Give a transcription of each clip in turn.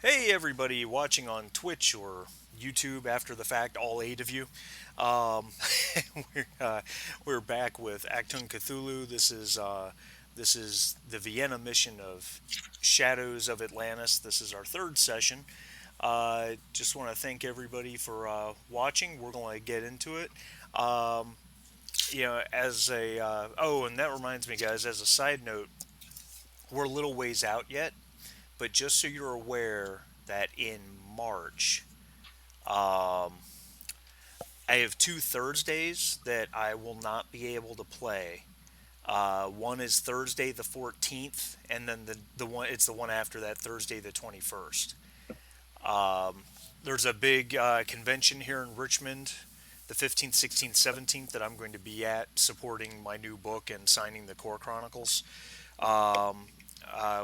Hey, everybody watching on Twitch or YouTube after the fact, all eight of you. Um, we're, uh, we're back with Achtung, Cthulhu. This is the Vienna mission of Shadows of Atlantis. This is our third session. Just want to thank everybody for watching. We're going to get into it. Um, and that reminds me, guys. As a side note, we're a little ways out yet, but just so you're aware that in March, um, I have two Thursdays that I will not be able to play. One is Thursday the 14th, and then the one it's the one after that, Thursday the 21st. There's a big convention here in Richmond, the 15th, 16th, 17th, that I'm going to be at supporting my new book and signing the Core Chronicles. Um,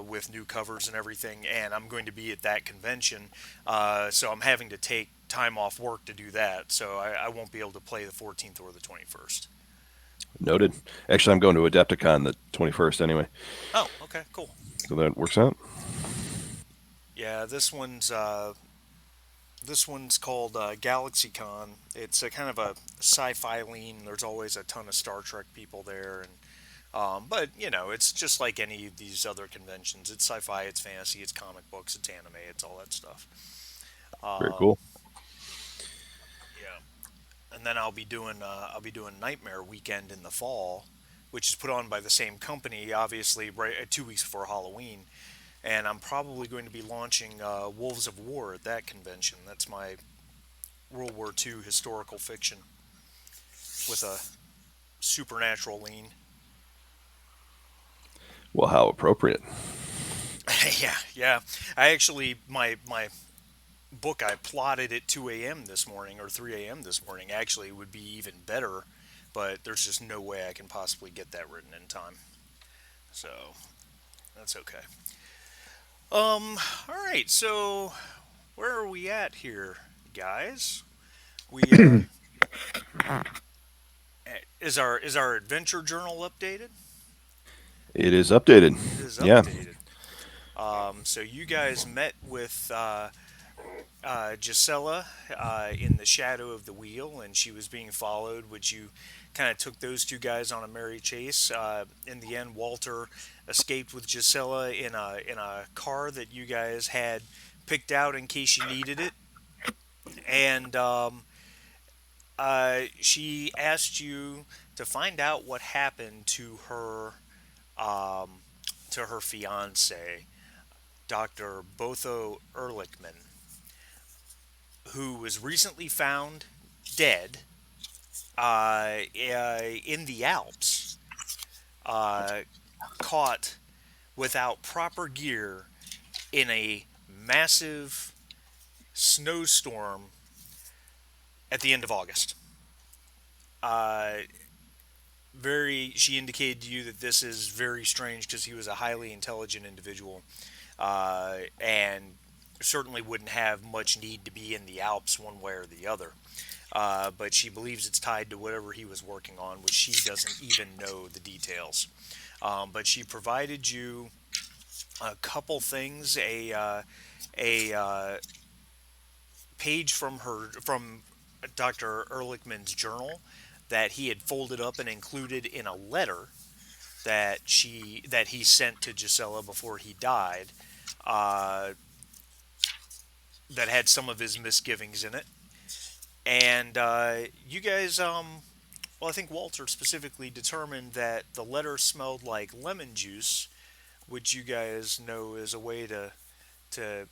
with new covers and everything, and I'm going to be at that convention, so I'm having to take time off work to do that. So I won't be able to play the 14th or the 21st. Noted. Actually, I'm going to Adepticon the 21st anyway, Oh, okay, cool. so that works out. Yeah, this one's called GalaxyCon. It's a kind of a sci-fi lean. There's always a ton of Star Trek people there, and but it's just like any of these other conventions. It's sci-fi, it's fantasy, it's comic books, it's anime, it's all that stuff. Very Um, cool. yeah. And then I'll be doing Nightmare Weekend in the fall, which is put on by the same company, obviously, right 2 weeks before Halloween. And I'm probably going to be launching Wolves of War at that convention. That's my World War II historical fiction with a supernatural lean. Well, how appropriate. Yeah, yeah. I actually my book I plotted at 2 a.m. this morning or 3 a.m. this morning actually would be even better, but there's just no way I can possibly get that written in time. So that's okay. All right. So where are we at here, guys? We is our adventure journal updated? It is updated. It is Yeah. updated. So you guys met with Gisela in the shadow of the wheel, and she was being followed, which you kind of took those two guys on a merry chase. In the end, Walter escaped with Gisela in a car that you guys had picked out in case you needed it, and she asked you to find out what happened um, to her fiance, Dr. Botho Ehrlichman, who was recently found dead in the Alps, uh, caught without proper gear in a massive snowstorm at the end of August. Uh, she indicated to you that this is very strange because he was a highly intelligent individual, and certainly wouldn't have much need to be in the Alps one way or the other. But she believes it's tied to whatever he was working on, which she doesn't even know the details. But she provided you a couple things: a page from Dr. Ehrlichman's journal that he had folded up and included in a letter that he sent to Gisela before he died. Uh, that had some of his misgivings in it, and you guys, well, I think Walter specifically determined that the letter smelled like lemon juice, which you guys know is a way to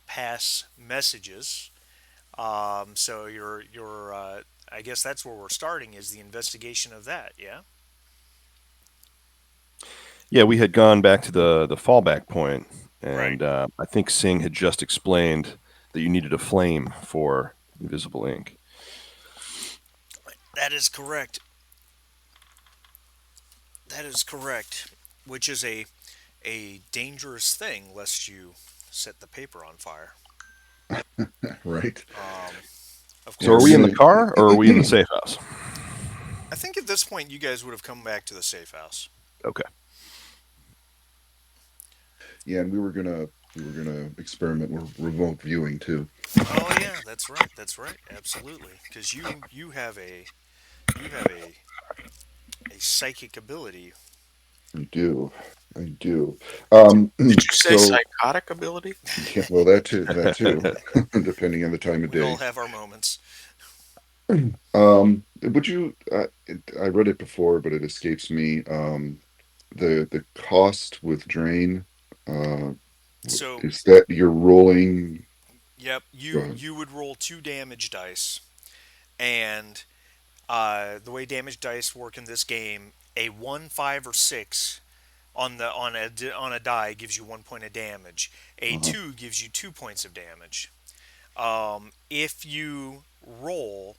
pass messages. So I guess that's where we're starting is the investigation of that. Yeah. Yeah, we had gone back to the fallback point, Right. and I think Singh had just explained that you needed a flame for invisible ink. That is correct. That is correct. Which is a dangerous thing, lest you set the paper on fire. Right. Um, of So, Yeah, are we course, in the we car or are we in the safe house? I think at this point you guys would have come back to the safe house. Okay. yeah, and we were gonna We were gonna experiment with remote viewing too. Oh yeah, that's right. That's right. Absolutely. Because you have a psychic ability. I do. I do. Did you say So psychotic ability? yeah, well that too, that too, depending on the time of We all day. have our moments. Would you? I read it before, but it escapes me. The cost with drain. Uh, So, is that you're rolling? yep, Go you ahead. you would roll two damage dice, and the way damage dice work in this game, a one, five, or six on a die gives you 1 point of damage. A Uh-huh. two gives you 2 points of damage. If you roll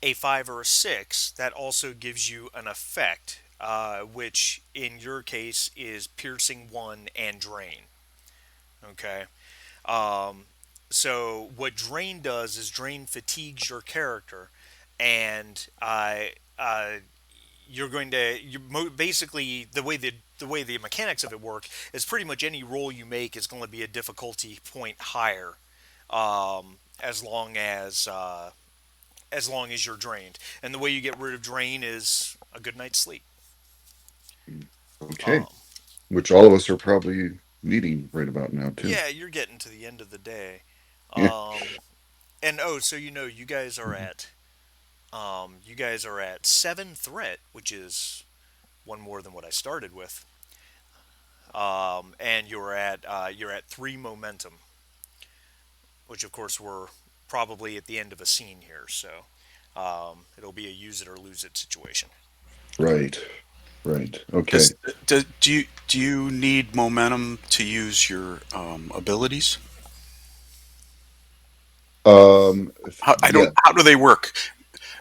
a five or a six, that also gives you an effect, which in your case is piercing one and drain. Okay. Um, so what drain does is drain fatigues your character, and uh, you're going to basically the way the mechanics of it work is pretty much any roll you make is going to be a difficulty point higher, as long as you're drained. And the way you get rid of drain is a good night's sleep. Okay. Um, Which all of us are probably needing right about now too. yeah, you're getting to the end of the day. Yeah. Um, and oh, so Mhm. you guys are at seven threat, which is one more than what I started with. And you're at three momentum, which of course we're probably at the end of a scene here, so it'll be a use it or lose it situation. Right. Right. Okay. Do you need momentum to use your abilities? I don't. Yeah. How do they work?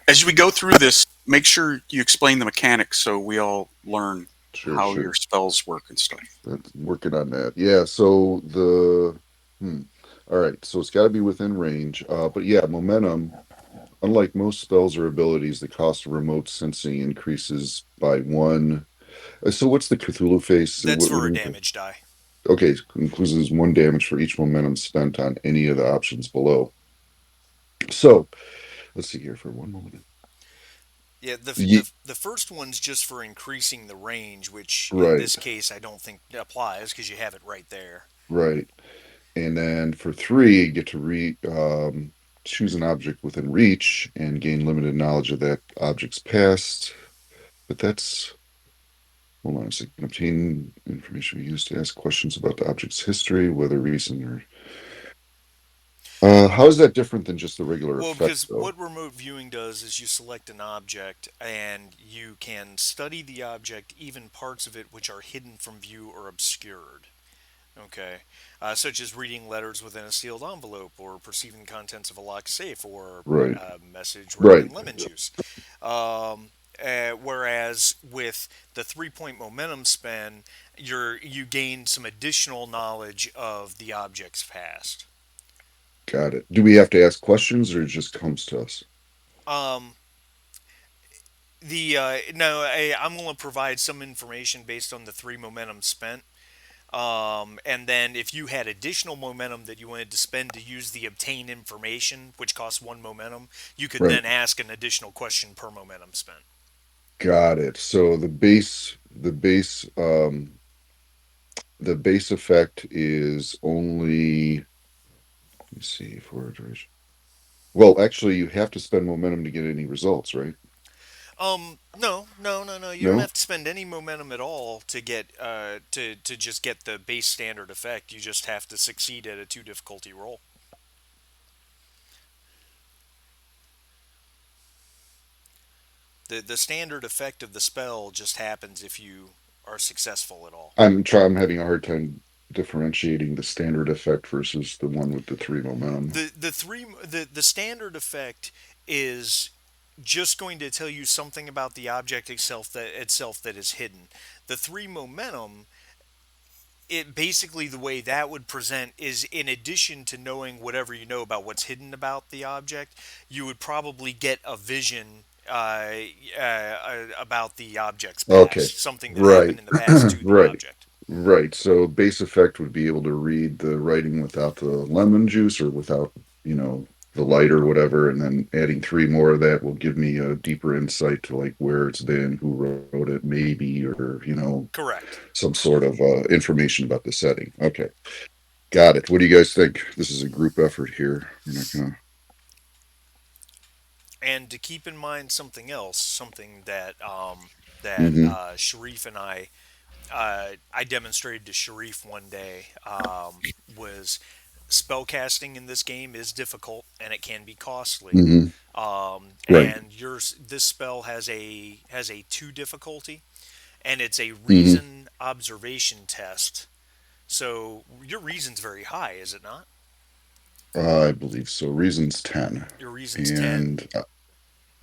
As we go through this, make sure you explain the mechanics so we all learn Sure. how your Sure. spells work and stuff. That's working on that. Yeah. So hmm. All right. So it's got to be within range. But yeah, momentum. Unlike most spells or abilities, the cost of remote sensing increases by one. So what's the Cthulhu face? That's What for do a we? damage die. Okay, includes one damage for each momentum spent on any of the options below. So let's see here for one moment. Yeah, the, Ye the the first one's just for increasing the range, which in right, this case I don't think applies because you have it right there. right. And then for three, you get to choose an object within reach and gain limited knowledge of that object's past. But that's hold on a second. Obtain information we use to ask questions about the object's history, whether recent or how is that different than just the regular Well, effect because though? what remote viewing does is you select an object and you can study the object, even parts of it which are hidden from view or obscured. Okay, such as reading letters within a sealed envelope, or perceiving the contents of a locked safe, or Right, a message written right. in lemon juice. Whereas with the 3 point momentum spin, you gain some additional knowledge of the object's past. Got it. Do we have to ask questions or it just comes to us? Um, the no, I'm going to provide some information based on the three momentum spent. And then if you had additional momentum that you wanted to spend to use the obtain information, which costs one momentum, you could Right. then ask an additional question per momentum spent. Got it. So the base effect is only, let me see, for duration. Well, actually, you have to spend momentum to get any results, right? No, no, no, no. You don't No? have to spend any momentum at all to get to just get the base standard effect. You just have to succeed at a two difficulty roll. The standard effect of the spell just happens if you are successful at all. I'm having a hard time differentiating the standard effect versus the one with the three momentum. The standard effect is just going to tell you something about the object itself that is hidden. The three momentum, it basically the way that would present is in addition to knowing whatever you know about what's hidden about the object, you would probably get a vision about the object's Okay. past, something that Right. happened in the past to the Right. object. Right. So base effect would be able to read the writing without the lemon juice or without, you know, the light or whatever, and then adding three more of that will give me a deeper insight to like where it's been, who wrote it, maybe, or Correct. some sort of information about the setting. Okay, got it. What do you guys think? This is a group effort here. We're not gonna. And to keep in mind something else, something that Mm-hmm. Sharif and I demonstrated to Sharif one day, was spellcasting in this game is difficult and it can be costly. Mm-hmm. Right. And yours, this spell has a two difficulty, and it's a Mm-hmm. reason observation test. So your reason's very high, is it not? I believe so. Reason's 10, Your reason's 10.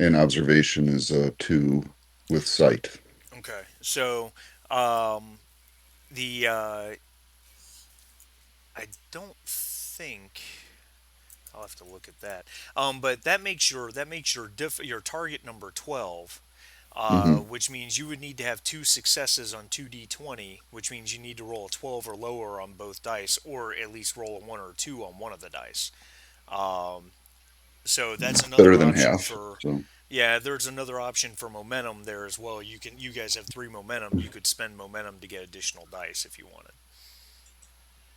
and observation is 2 with sight. Okay. So the I don't think I'll have to look at that. But that makes your target number 12, Mm-hmm. which means you would need to have two successes on 2d20, which means you need to roll a 12 or lower on both dice, or at least roll a 1 or 2 on one of the dice. Um, so that's It's better another than option half. for. So Yeah, there's another option for momentum there as well. You guys have three momentum. You could spend momentum to get additional dice if you wanted.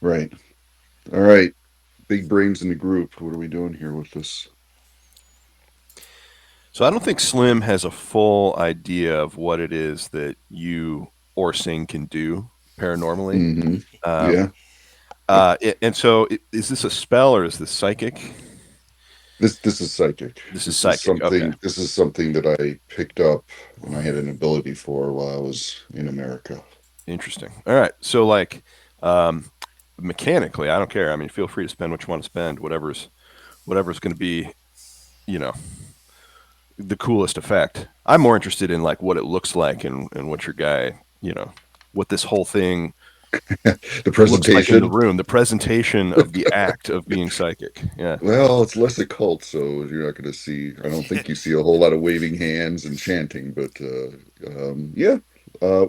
right. All right. Big brains in the group. What are we doing here with this? So I don't think Slim has a full idea of what it is that you or Sing can do paranormally. Mm-hmm. Um, Yeah. and so, is this a spell or is this psychic? This is psychic. This is psychic. Okay, This is something that I picked up and I had an ability for while I was in America. interesting. All right. So, like, um, mechanically, I don't care. I mean, feel free to spend what you want to spend. Whatever's going to be, you know, the coolest effect. I'm more interested in like what it looks like and what your guy, what this whole thing The looks like in the presentation. room, the presentation of the act of being psychic. Yeah. Well, it's less occult, so you're not going to see. I don't think you see a whole lot of waving hands and chanting, but yeah.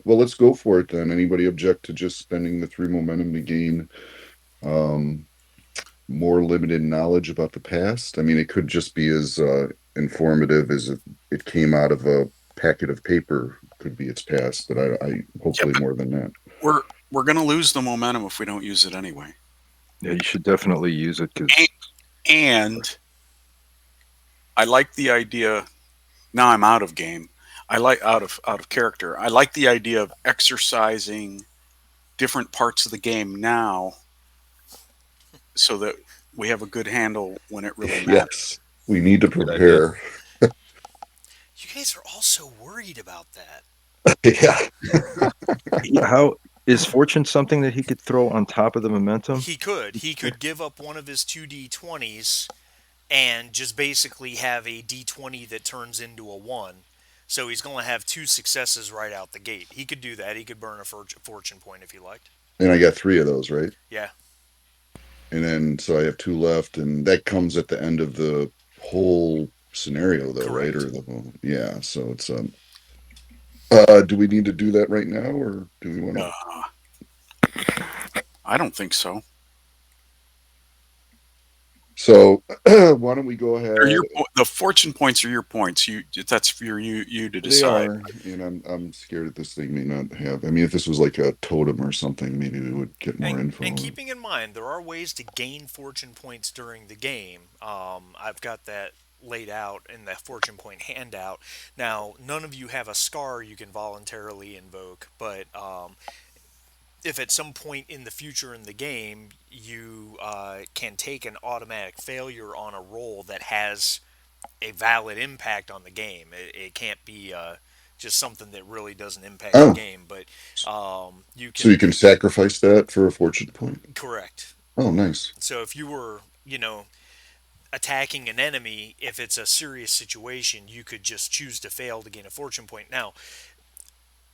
Well, let's go for it then. Anybody object to just spending the 3 momentum to gain um, more limited knowledge about the past? I mean, it could just be as informative as if it came out of a packet of paper. Could be its past, but I Yeah, hopefully but more than that. we're we're gonna lose the momentum if we don't use it anyway. Yeah, you should definitely use it because A- And I like the idea. Now I'm out of game. I like out of character. I like the idea of exercising different parts of the game now, so that we have a good handle when it really Yes, matters. we need to Good idea. prepare. You guys are all so worried about that. Yeah. how is fortune something that he could throw on top of the momentum? He could. He could give up one of his two d20s and just basically have a d20 that turns into a 1. So he's going to have two successes right out the gate. He could do that. He could burn a fortune point if he liked. And I got 3 of those, right? Yeah. And then so I have 2 left, and that comes at the end of the whole scenario, though, right? Correct. Or the whole, yeah. So it's do we need to do that right now, or do we want to? Uh, I don't think so. So why don't we go Or ahead? the fortune points are your points. That's for you to They decide. are, and I'm scared that this thing may not have. I mean, if this was like a totem or something, maybe we would get more And info. keeping in mind, there are ways to gain fortune points during the game. I've got that laid out in the fortune point handout. Now, none of you have a scar you can voluntarily invoke, but if at some point in the future in the game you can take an automatic failure on a roll that has a valid impact on the game, it can't be just something that really doesn't impact the Oh, game, but you so you can. can sacrifice that for a fortune point. Correct. Oh, nice. So if you were, attacking an enemy, if it's a serious situation, you could just choose to fail to gain a fortune point. Now,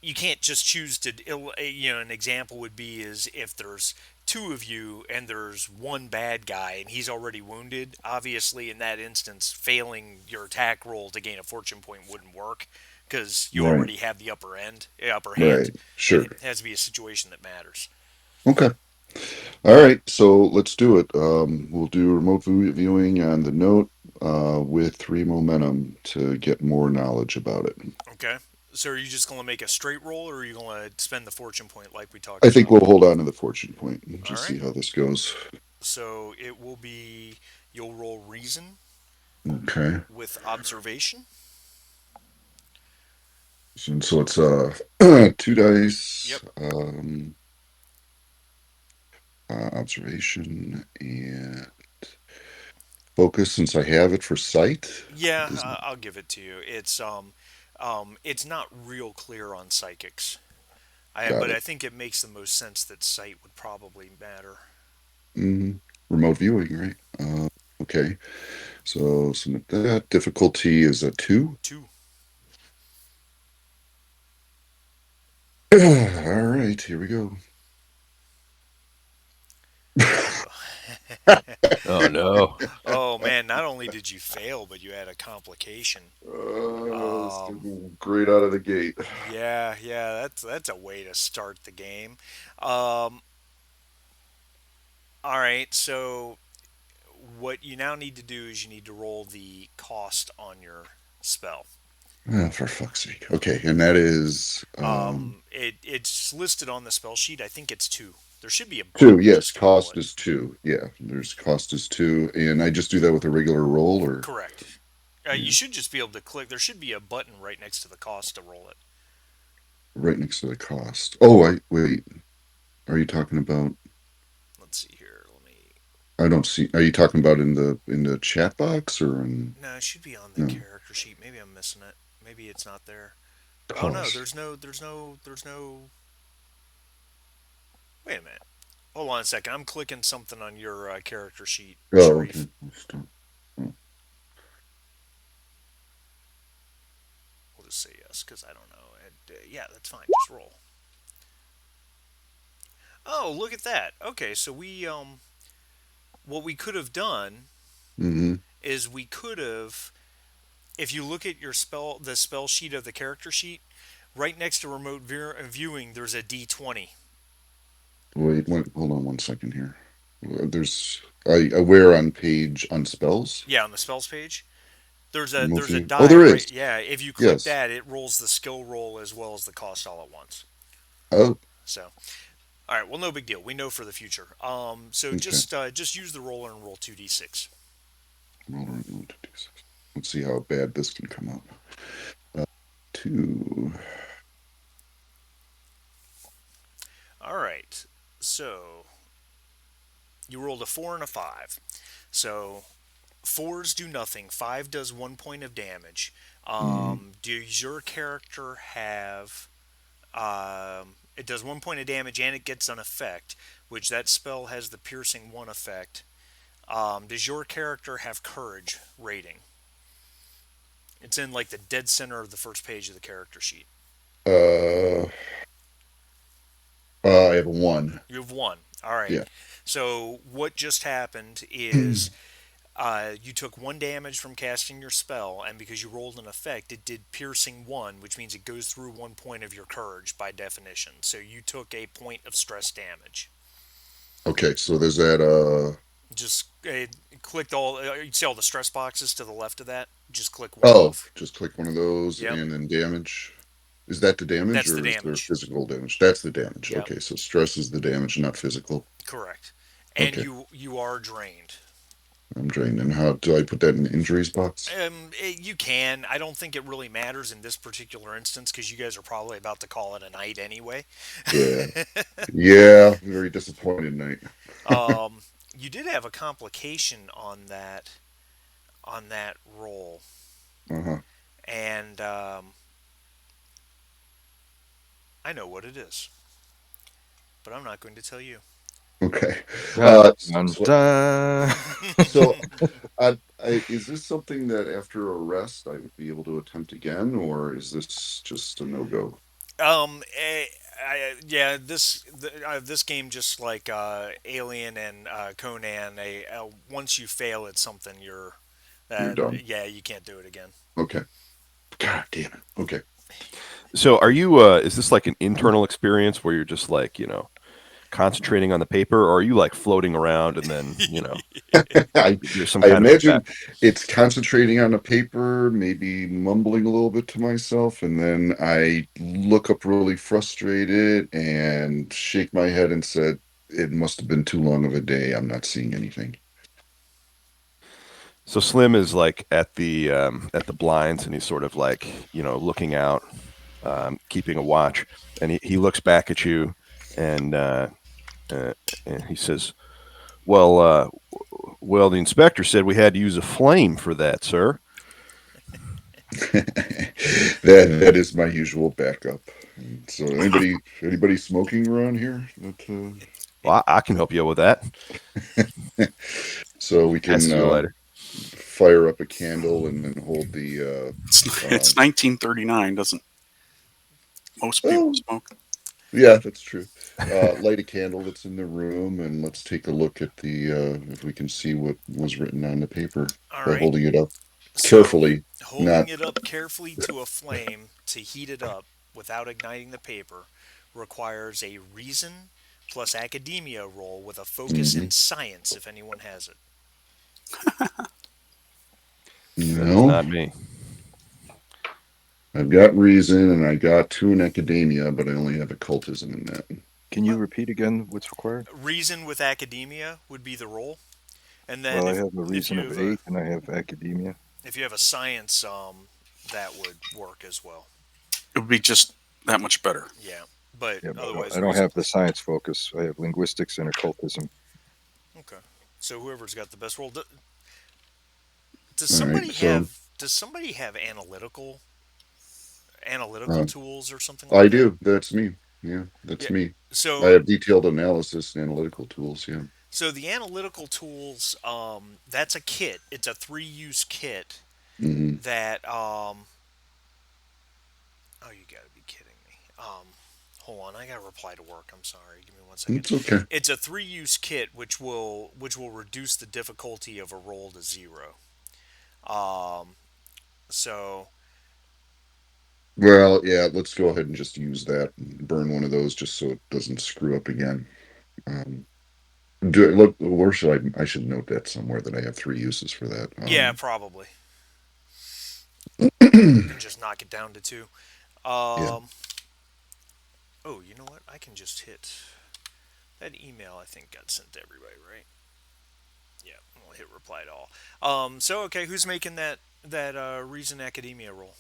you can't just choose to, an example would be is if there's two of you and there's one bad guy and he's already wounded. Obviously, in that instance, failing your attack roll to gain a fortune point wouldn't work because you Right. already have the upper hand. Right. It Sure. has to be a situation that matters. Okay. All right. So let's do it. We'll do remote viewing on the note with three momentum to get more knowledge about it. Okay. So are you just going to make a straight roll, or are you going to spend the fortune point like we talked I think about? we'll hold on to the fortune point and All just right. see how this goes. So it will be you'll roll reason Okay. with observation. So it's two dice, Yep. observation and focus. Since I have it for sight, Yeah, does I'll give it to you. It's not real clear on psychics. got But it. I think it makes the most sense that sight would probably matter. Mm, remote viewing, right? Okay. So submit that. Difficulty is a two. Two. All right, here we go. Oh no. Oh man, not only did you fail, but you had a complication. Um, Starting great out of the gate. yeah, that's a way to start the game. Um, all right, so what you now need to do is you need to roll the cost on your spell. Oh, for fuck's sake. Okay, and that is It's listed on the spell sheet. I think it's two. There should be a two. button Yes, just to roll cost it. is two. Yeah, there's cost is two, and I just do that with a regular roll, or Correct. You yeah, should just be able to click. There should be a button right next to the cost to roll it. right next to the cost. Oh, I wait. Are you talking about? Let's see here. Let me. I don't see. Are you talking about in the chat box or in No, it should be on the no character sheet. Maybe I'm missing it. Maybe it's not there. Oh no, cost? there's no. Wait a minute. Hold on a second. I'm clicking something on your character sheet, Oh, Sharif. okay. Oh, We'll just say yes because I don't know. Yeah, that's fine. Just roll. Oh, look at that. Okay, so what we could have done mm-hmm. is we could have, if you look at the spell sheet of the character sheet, right next to remote viewing, there's a D20. Wait, hold on one second here. There's I where on page on spells Yeah, on the spells page, remote there's a view. Oh, die there is. right. Yeah, if you click Yes. that, it rolls the skill roll as well as the cost all at once. Oh, So, all right, well, no big deal. We know for the future. So okay. just use the roller and roll 2d6. Roll remote to do six. Let's see how bad this can come up. Uh, two. All right, so you rolled a 4 and a 5. So fours do nothing. 5 does 1 point of damage. Mm, Does your character have? It does 1 point of damage and it gets an effect, which that spell has the piercing one effect. Does your character have courage rating? It's in like the dead center of the first page of the character sheet. uh, I have a one. You have one. All right. Yeah. So what just happened is you took 1 damage from casting your spell, and because you rolled an effect, it did piercing one, which means it goes through 1 point of your courage by definition. So you took a point of stress damage. Okay, so there's that. Just clicked all. You see all the stress boxes to the left of that. Just click one Oh, off. just click one of those Yep, and then damage. Is that the damage that's the or is there damage. physical damage? That's the damage. Yep, Okay, so stress is the damage, not physical. correct. And Okay, you are drained. I'm drained. And how do I put that in the injuries box? You can. I don't think it really matters in this particular instance because you guys are probably about to call it a night anyway. Yeah. Yeah, very disappointed night. um, you did have a complication on that roll, Uh-huh. and I know what it is, but I'm not going to tell you. Okay. Dun, So, dun, so, dun. so is this something that after arrest I would be able to attempt again, or is this just a no-go? Yeah, this game just like Alien and Conan. Once you fail at something, You're done. yeah, you can't do it again. Okay. God damn it. Okay. So are you? Is this like an internal experience where you're just like concentrating on the paper, or are you like floating around and then I there's some I kind of imagine effect? it's concentrating on the paper, maybe mumbling a little bit to myself, and then I look up really frustrated and shake my head and said, "It must have been too long of a day. I'm not seeing anything." So Slim is like at the blinds, and he's sort of like looking out, keeping a watch, and he looks back at you, and uh, and he says, "Well, well, the inspector said we had to use a flame for that, sir." That is my usual backup. And so anybody smoking around here? Well, I can help you with that. So we can Passes you a lighter. fire up a candle and then hold the It's 1939. Doesn't most people oh smoke? yeah, that's true. Light a candle that's in the room and let's take a look at the if we can see what was written on the paper All by right. holding it up So, carefully, holding not it up carefully to a flame to heat it up without igniting the paper requires a reason plus academia roll with a focus in mhm. science if anyone has it. That is No. not me. I've got reason and I got two in academia, but I only have occultism in that. Can you Well, repeat again what's required? reason with academia would be the roll, and then Well, I have a if reason you of have a 8 and I have academia. if you have a science, that would work as well. It would be just that much better. Yeah, but Yeah, but otherwise I don't reason have the plus. science focus. I have linguistics and occultism. Okay, so whoever's got the best roll. Does All right, somebody so have analytical uh, tools or something I like that? do. That's me. Yeah, that's Yeah. me. I So have detailed analysis and analytical tools. Yeah. so the analytical tools, that's a kit. It's a three-use kit Hmm. that oh, you got to be kidding me. Hold on, I got to reply to work. I'm sorry. Give me 1 second. It's okay. It's a three-use kit which will reduce the difficulty of a roll to zero. Um, so Well, yeah, let's go ahead and just use that and burn one of those just so it doesn't screw up again. Um, look, where should I should note that somewhere that I have three uses for that. yeah, probably you can just knock it down to two. Yeah, Um, oh, you know what? I can just hit that email. I think got sent to everybody, right? Yeah, we'll hit reply to all. So okay, who's making that Reason Academia roll?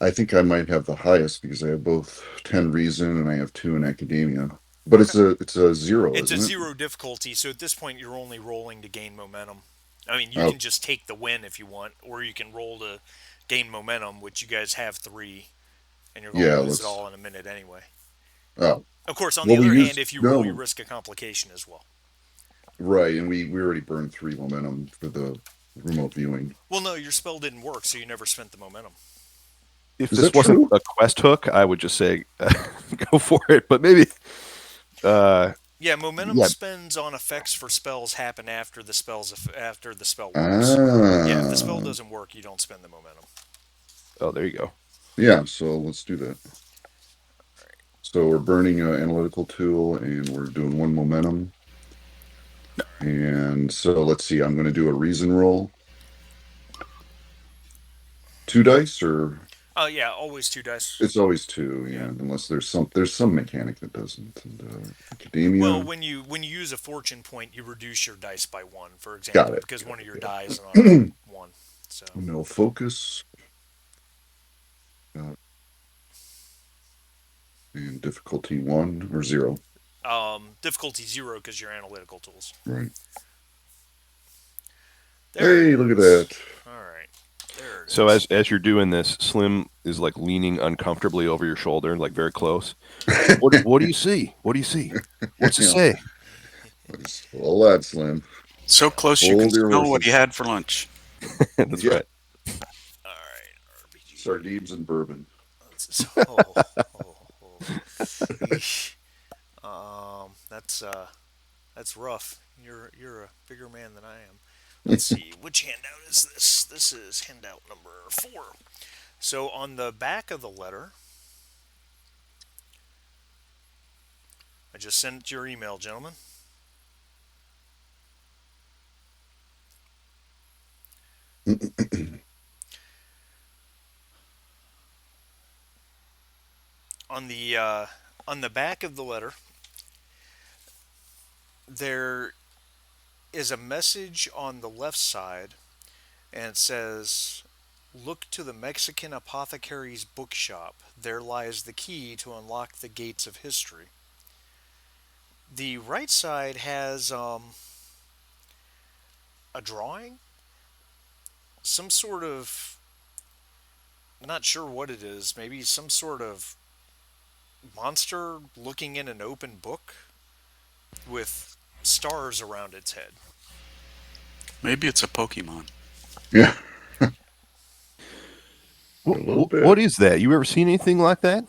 I think I might have the highest because I have both 10 reason and I have two in academia. But Okay. it's a zero, It's a isn't it? zero difficulty, so at this point you're only rolling to gain momentum. I mean, you Oh, can just take the win if you want, or you can roll to gain momentum, which you guys have three, and you're going yeah, to lose it let's. all in a minute anyway. Oh, Of course, on the well, we other hand, used if you roll, you no risk a complication as well. right, and we already burned three momentum for the remote viewing. Well, no, your spell didn't work, so you never spent the momentum. If Is this that wasn't true? a quest hook, I would just say go for it. But maybe, uh, Yeah, momentum yeah. spends on effects for spells happen after the spell works. Yeah, if the spell Ah, doesn't work, you don't spend the momentum. Oh, there you go. yeah. So let's do that. So we're burning an analytical tool, and we're doing one momentum. And so let's see. I'm going to do a reason roll. Two dice, or Oh yeah, always two dice. it's always two. Yeah. Yeah, unless there's some mechanic that doesn't. And, Well, academia, when you use a fortune point, you reduce your dice by one, for got example, it. because Got one of your it. die is on a Yeah. one. So No focus and difficulty one or zero. difficulty zero because you're analytical tools. Right. There it Hey, look at is. that. All right, there it So is. as you're doing this, Slim is like leaning uncomfortably over your shoulder, like very close. What do you see? What do you see? What's it Yeah, say? it's a lot, Slim. So Yeah. close you can Hold your smell what you horses. had for lunch. That's Yeah, right. All right, RPG. sardines and bourbon. Oh, oh, oh. Eesh. That's rough. You're a bigger man than I am. Let's see, which handout is this? This is handout number 4. So on the back of the letter, I just sent it to your email, gentlemen. On the back of the letter, there is a message on the left side, and it says, "Look to the Mexican apothecary's bookshop. There lies the key to unlock the gates of history." The right side has a drawing, some sort of, not sure what it is, maybe some sort of monster looking in an open book with stars around its head. Maybe it's a Pokemon. Yeah, a What, little what bit. is that? You ever seen anything like that?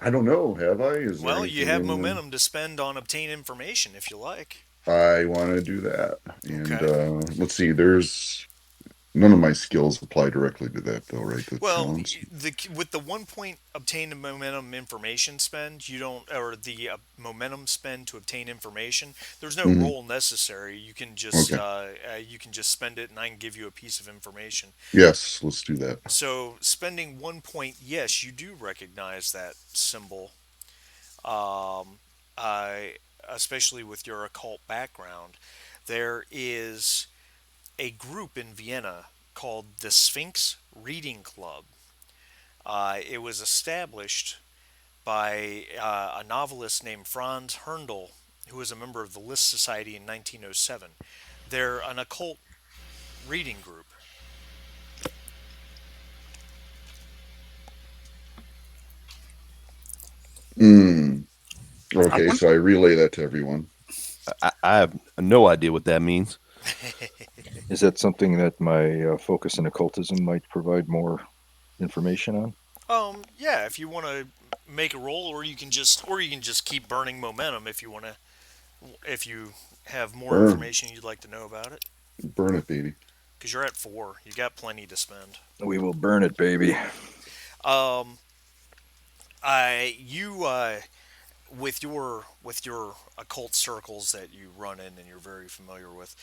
I don't know. Have I? Is there Well, you anything have in the? momentum to spend on obtain information if you like. I want to do that. And Okay. let's see. There's none of my skills apply directly to that, though, right? The Well, talents. with the 1 point obtained momentum information spend, you don't, or the momentum spend to obtain information. There's no Hmm. roll necessary. Okay. You can just spend it, and I can give you a piece of information. Yes, let's do that. So spending 1 point, yes, you do recognize that symbol, um, uh, especially with your occult background. There is a group in Vienna called the Sphinx Reading Club. It was established by a novelist named Franz Herndl, who was a member of the List Society in 1907. They're an occult reading group. Hmm. I Okay, wonder, so I relay that to everyone. I have no idea what that means. Is that something that my focus in occultism might provide more information on? Yeah, if you want to make a roll, or you can just keep burning momentum if you want to, if you have more Burn, information you'd like to know about it. burn it, baby. Because you're at 4, you got plenty to spend. We will burn it, baby. Um, I you with your occult circles that you run in and you're very familiar with,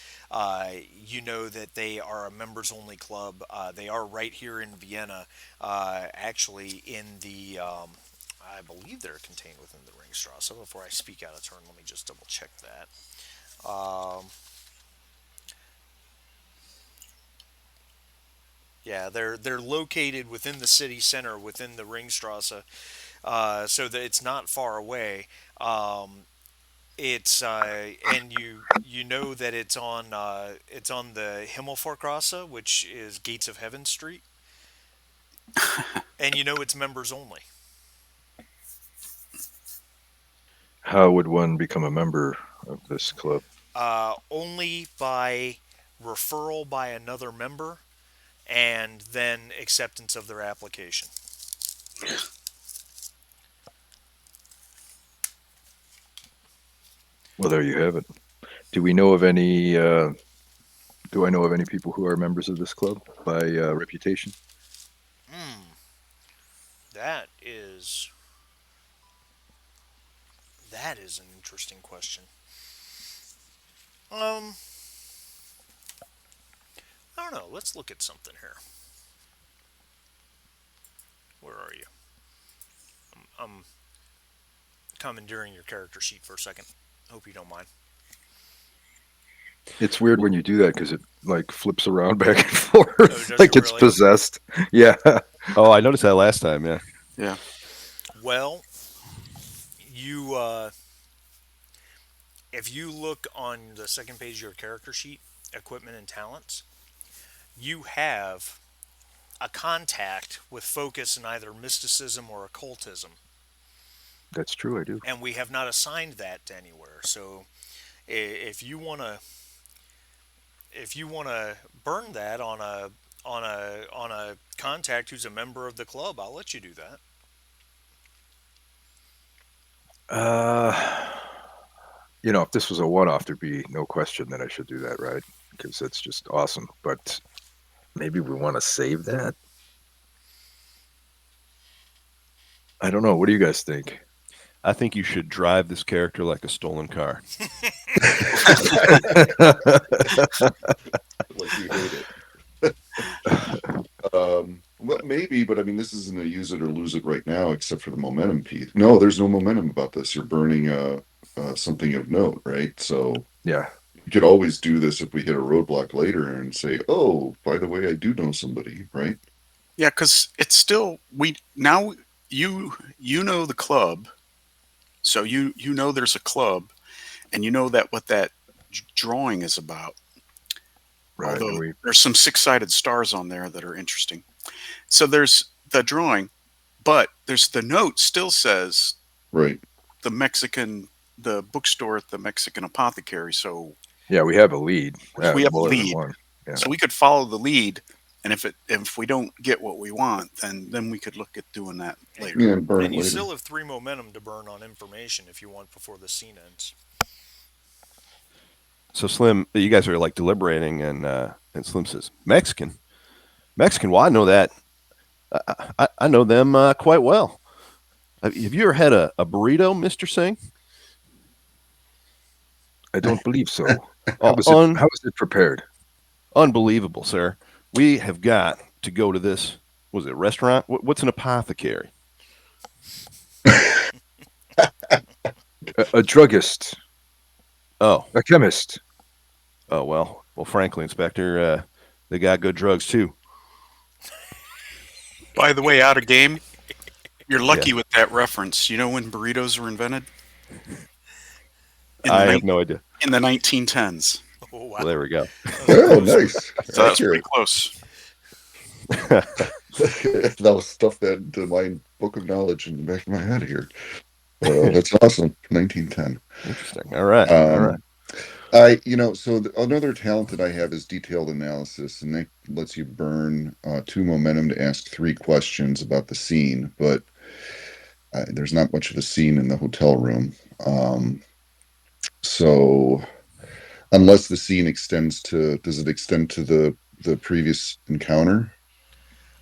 you know that they are a members only club. They are right here in Vienna, actually in the. I believe they're contained within the Ringstrasse. Before I speak out of turn, let me just double check that. Yeah, they're located within the city center, within the Ringstrasse, so that it's not far away. It's and you know that it's on the Himmelfahrtstrasse, which is Gates of Heaven Street, and you know it's members only. How would one become a member of this club? Only by referral by another member, and then acceptance of their application. Well, there you have it. Do we know of any? Do I know of any people who are members of this club by reputation? Hmm, that is that is an interesting question. Um, I don't know. Let's look at something here. Where are you? I'm commandeering your character sheet for a second. Hope you don't mind. It's weird when you do that because it like flips around back and Oh, forth does like it it's really? possessed. Yeah. Oh, I noticed that last time. Yeah. yeah. Well, you if you look on the second page of your character sheet, equipment and talents, you have a contact with focus in either mysticism or occultism, That's true. I do. and we have not assigned that to anywhere. So if you want to burn that on a contact who's a member of the club, I'll let you do that. Uh, if this was a one-off, there'd be no question that I should do that, right? Because that's just awesome. But Maybe we want to save that. I don't know. What do you guys think? I think you should drive this character like a stolen car. Like you hate it. Well, maybe, but I mean, this isn't a use it or lose it right now, except for the momentum piece. No, there's no momentum about this. You're burning something of note, right? So Yeah. you could always do this if we hit a roadblock later and say, "Oh, by the way, I do know somebody," right? Yeah, because it's still we now you know the club, so you know there's a club, and you know that what that drawing is about. Right. And Although we there's some six-sided stars on there that are interesting. So there's the drawing, but there's the note still says Right. the Mexican the bookstore at the Mexican apothecary. So we have a lead. we have a More than lead. one. Yeah. So we could follow the lead, and if we don't get what we want, then we could look at doing that later. Yeah, and burn And it you later. still have 3 momentum to burn on information if you want before the scene ends. So Slim, you guys are like deliberating, and Slim says, "Mexican, Mexican. Well, I know that. I know them quite well. Have you ever had a burrito, Mister Singh? I don't believe so. Oh, How was it prepared? unbelievable, sir. We have got to go to this. Was it a restaurant? What's an apothecary? A druggist, Oh, a chemist. oh well. Frankly, Inspector, they got good drugs too. By the way, out of game, you're lucky with that reference. You know when burritos were invented? In the I nin- have no idea. in the 1910s. Oh, wow. Well, there we go. Oh, nice. So that's pretty Accurate. close. That was stuff that into my book of knowledge in the back of my head here. That's awesome. 1910. Interesting. All right. All right. So another talent that I have is detailed analysis, and that lets you burn 2 momentum to ask 3 questions about the scene, but there's not much of a scene in the hotel room. So unless the scene does it extend to the previous encounter,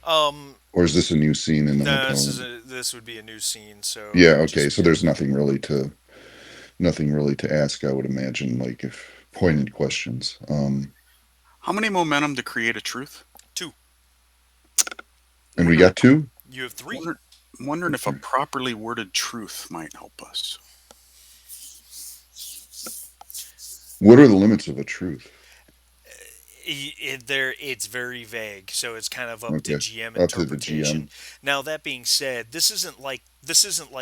Um, or is this a new scene in the no, hotel room? this would be a new scene, so Yeah, it would okay. just So there's nothing really to ask, I would imagine, like if pointed questions. How many momentum to create a truth? 2. And we got 2? You have 3. I'm wondering if a properly worded truth might help us. What are the limits of a truth? It's very vague, so it's kind of up to Okay, GM up to the interpretation. GM. Now that being said, this isn't like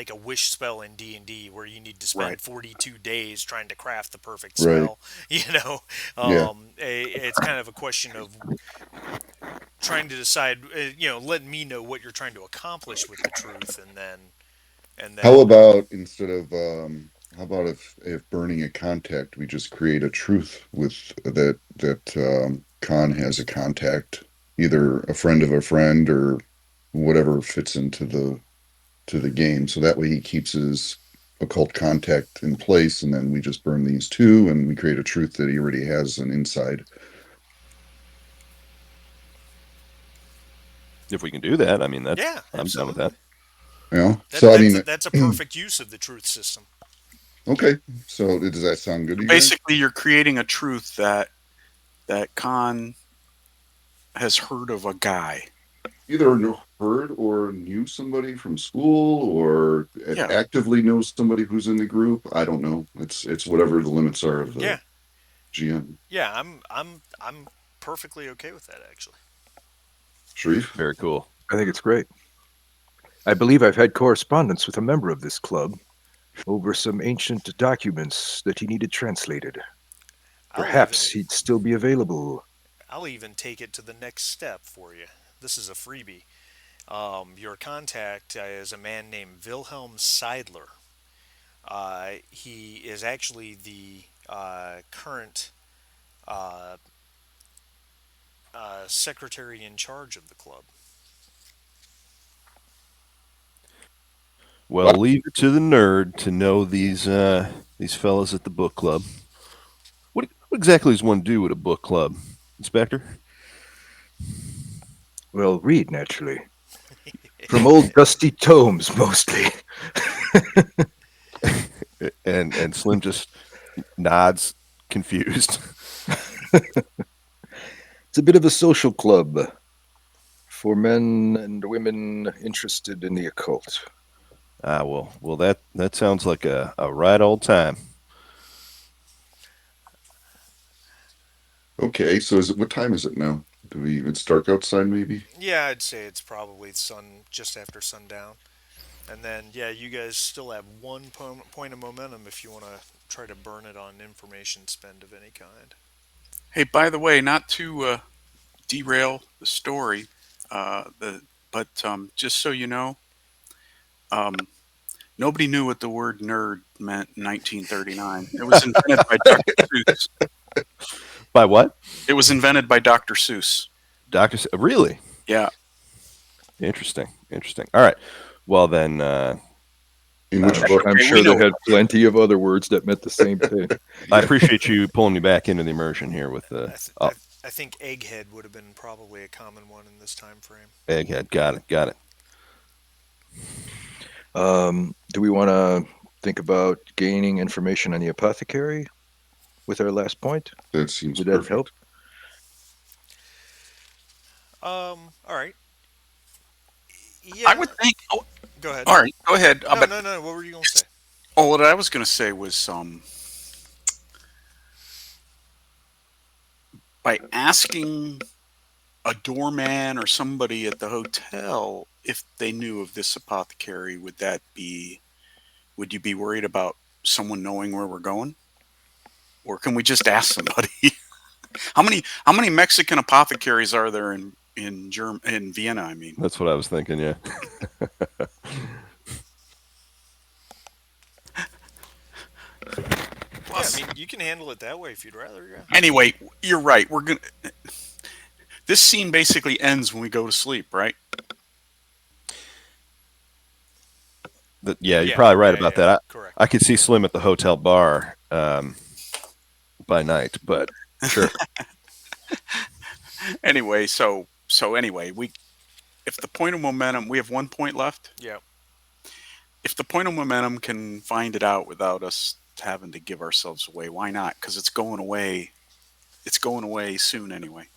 a wish spell in D&D where you need to spend Right. 42 days trying to craft the perfect Right. spell. Yeah. It's kind of a question of trying to decide. Letting me know what you're trying to accomplish with the truth, and then How about instead of how about if burning a contact, we just create a truth with that Khan has a contact, either a friend of a friend or whatever fits into the game, so that way he keeps his occult contact in place, and then we just burn these 2, and we create a truth that he already has an inside. If we can do that, I mean, that's yeah, I'm done with absolutely. that. So I mean, That's a perfect use of the truth system. okay. So does that sound good to you guys? Basically, you're creating a truth that Khan has heard of a guy. Either heard or knew somebody from school, or Yeah. actively knows somebody who's in the group. I don't know. It's whatever the limits are of the Yeah, GM. yeah, I'm perfectly okay with that actually. Sharif? Very cool. I think it's great. I believe I've had correspondence with a member of this club over some ancient documents that he needed translated. Perhaps he'd still be available. I'll even take it to the next step for you. This is a freebie. Your contact is a man named Wilhelm Seidler. He is actually the current uh, secretary in charge of the club. Well, leave it to the nerd to know these fellas at the book club. What exactly does one do at a book club, Inspector? Well, read naturally. From old dusty tomes, mostly. And Slim just nods, confused. It's a bit of a social club for men and women interested in the occult. Well, that sounds like a right old time. Okay, so is it what time is it now? Do we? It's dark outside, maybe. Yeah, I'd say it's probably just after sundown. And then, yeah, you guys still have one point of momentum if you want to try to burn it on information spend of any kind. Hey, by the way, not to derail the story, the but just so you know, um, nobody knew what the word nerd meant in 1939. It was invented by Dr. Seuss. By what? It was invented by Dr. Seuss. Really Yeah. interesting. Interesting. All right. Well then, In I which don't know. book? I'm Okay, sure we they know. had plenty of other words that meant the same thing. I appreciate you pulling me back into the immersion here with the I, th- I, oh, th- I think egghead would have been probably a common one in this time frame. egghead. Got it. Got it. Do we want to think about gaining information on the apothecary with our last point? That seems Would that help? perfect. All right. I Yeah, would think. Oh, go ahead. all right, go ahead. No, But no, no. What were you going to say? oh, what I was going to say was by asking a doorman or somebody at the hotel if they knew of this apothecary, would you be worried about someone knowing where we're going? Or can we just ask somebody? How many Mexican apothecaries are there in Vienna, I mean? That's what I was thinking. Yeah. Yeah, I mean, you can handle it that way if you'd rather. Yeah. Anyway, you're right. This scene basically ends when we go to sleep, right? Yeah, you're Yeah. probably right Yeah. about Yeah. that. Correct. I could see Slim at the hotel bar by night, but sure. Anyway, so anyway, we if the point of momentum, we have 1 point left. Yeah. If the point of momentum can find it out without us having to give ourselves away, why not? Because it's going away. It's going away soon anyway.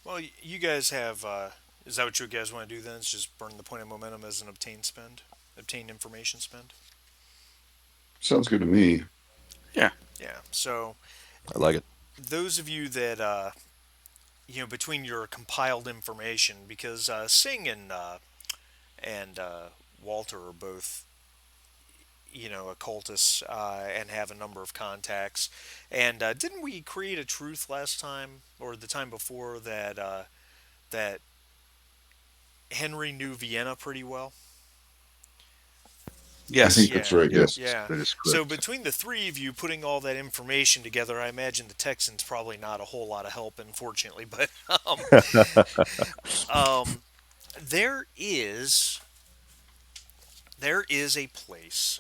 Well, you guys have. Is that what you guys want to do then? Is just burn the point of momentum as an obtain information spend. Sounds good to me. Yeah. Yeah. So I like it. those of you that between your compiled information, because Singh and Walter are both occultists and have a number of contacts. And didn't we create a truth last time or the time before that Henry knew Vienna pretty well? I Yes. think that's Yeah, right. Yes, Yes. yeah. that is So correct. between the three of you putting all that information together, I imagine the Texans probably not a whole lot of help, unfortunately. But um, there is there is a place.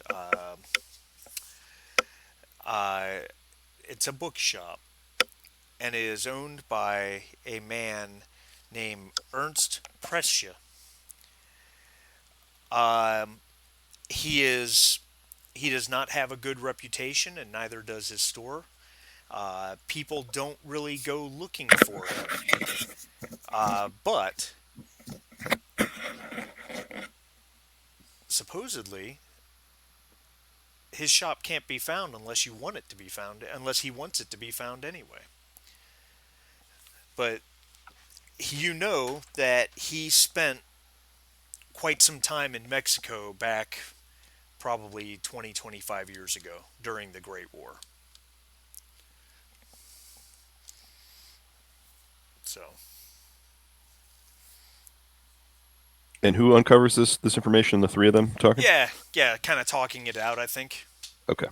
Uh, it's a bookshop, and it is owned by a man named Ernst Prescia. Um, he is he does not have a good reputation, and neither does his store. People don't really go looking for him, but supposedly his shop can't be found unless you want it to be found, unless he wants it to be found anyway. But you know that he spent quite some time in Mexico back probably 20, 25 years ago during the Great War. So, And who uncovers this information? The three of them talking. yeah, yeah, kind of talking it out, I think. Okay.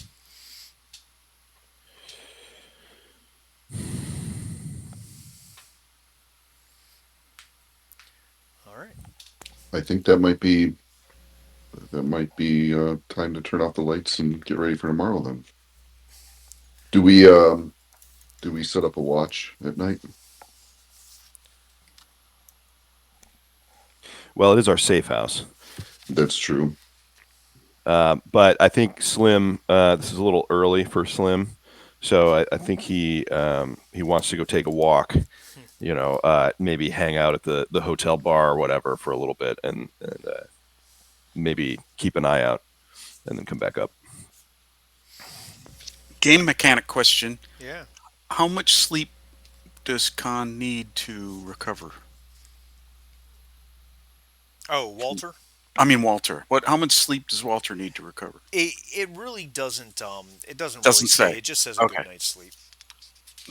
All right. I think that might be time to turn off the lights and get ready for tomorrow. Then, do we do we set up a watch at night? Well, it is our safe house. That's true. But I think Slim. This is a little early for Slim, so I think he wants to go take a walk. Maybe hang out at the hotel bar or whatever for a little bit, and maybe keep an eye out, and then come back up. Game mechanic question: Yeah. how much sleep does Khan need to recover? Oh, Walter. I mean, Walter. What? How much sleep does Walter need to recover? It really doesn't it doesn't really Doesn't say. say. It just says a Okay. good night's sleep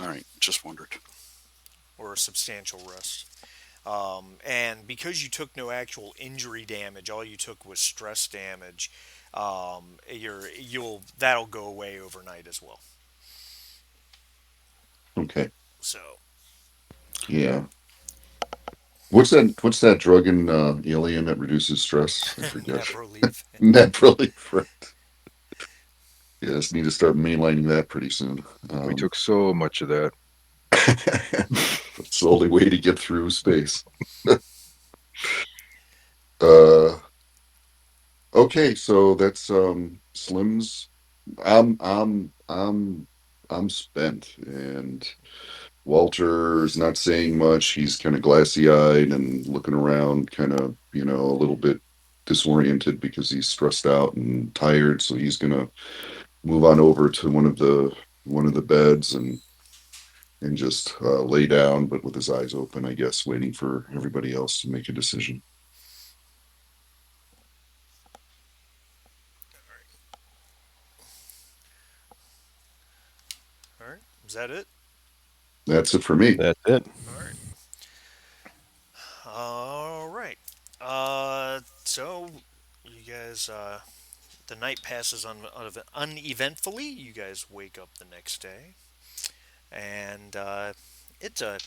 All right. Just wondered. or a substantial rest. And because you took no actual injury damage, all you took was stress damage. You'll that'll go away overnight as well. Okay. So Yeah. What's that drug in Alien that reduces stress? I forget. nap relief. Net relief, right? Yes, need to start mainlining that pretty soon. We took so much of that. It's the only way to get through space. uh, okay, so that's Slim's. I'm I'm I'm I'm spent, and Walter's not saying much. He's kind of glassy eyed and looking around, kind of a little bit disoriented because he's stressed out and tired. So he's gonna move on over to one of the beds and just lay down, but with his eyes open, I guess, waiting for everybody else to make a decision. All right, is that it? That's it for me. That's it. All right. All right. So you guys, the night passes uneventfully. You guys wake up the next day, and it's a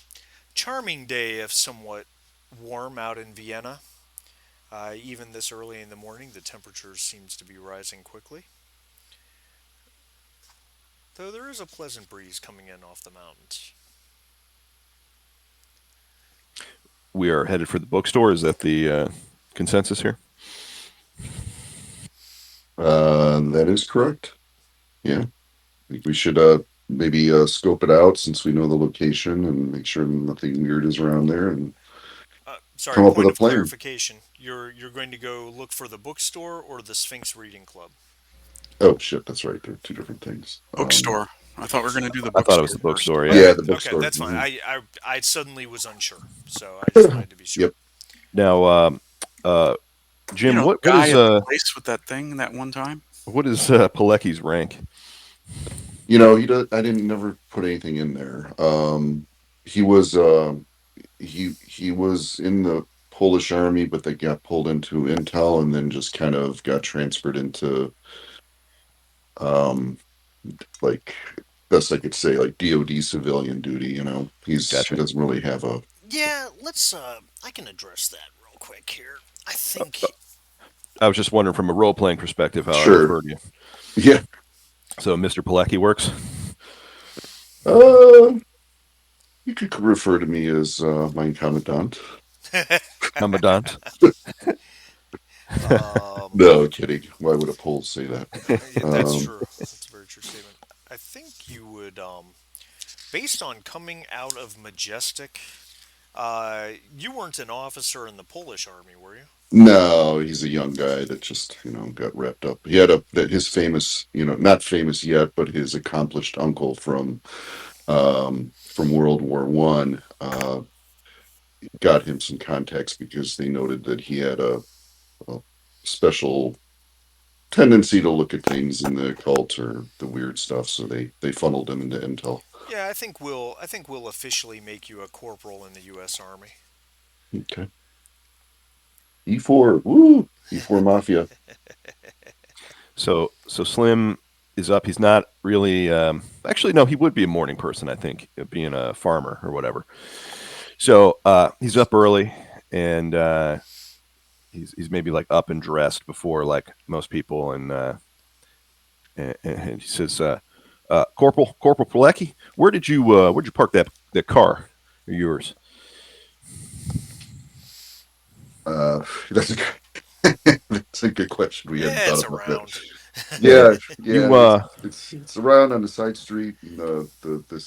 charming day, if somewhat warm, out in Vienna. Even this early in the morning, the temperature seems to be rising quickly, though there is a pleasant breeze coming in off the mountains. We are headed for the bookstore. Is that the consensus here? That is correct. Yeah, I think we should maybe scope it out since we know the location and make sure nothing weird is around there and Sorry, come up with point a of plan. clarification. You're going to go look for the bookstore or the Sphinx Reading Club? Oh shit, that's right. They're two different things. Bookstore. I thought we were Yes. going to do the I thought it was bookstore the first. bookstore. Yeah. Yeah, Okay, the okay, bookstore. that's fine. Mhm. I suddenly was unsure, so I just wanted to be sure. Yep. Now, uh, You Jim, know, the what guy is at the place with that thing that one time. Pilecki's rank? He does. I didn't never put anything in there. He was he was in the Polish army, but they got pulled into intel and then just kind of got transferred into um like best I could say like DoD civilian duty. He Gotcha. doesn't really have a Yeah, let's. I can address that real quick here. I think. I was just wondering from a role playing perspective how I sure. refer to you. Yeah. So, Mr. Pilecki works. Uh, you could refer to me as mein Commandant. Commandant. um, No, kidding. Why would a Pole say that? yeah, that's Um, true. That's a very true statement. I think you would, based on coming out of Majestic, you weren't an officer in the Polish army, were you? No, he's a young guy that just, got wrapped up. He had his famous, not famous yet, but his accomplished uncle from World War One, got him some contacts because they noted that he had a special tendency to look at things in the occult or the weird stuff. So they funneled him into intel. Yeah, I think we'll officially make you a corporal in the U.S. Army. Okay. E4, woo, E4 Mafia. So Slim is up. He's not really. Actually, no, he would be a morning person. I think, being a farmer or whatever. So he's up early, and he's maybe like up and dressed before like most people, and he says, Corporal Pilecki, where'd you park that car of yours? That's a that's a good question. We hadn't Yeah, thought it's about that. around. Yeah, Yeah, you yeah, it's around on the side street in the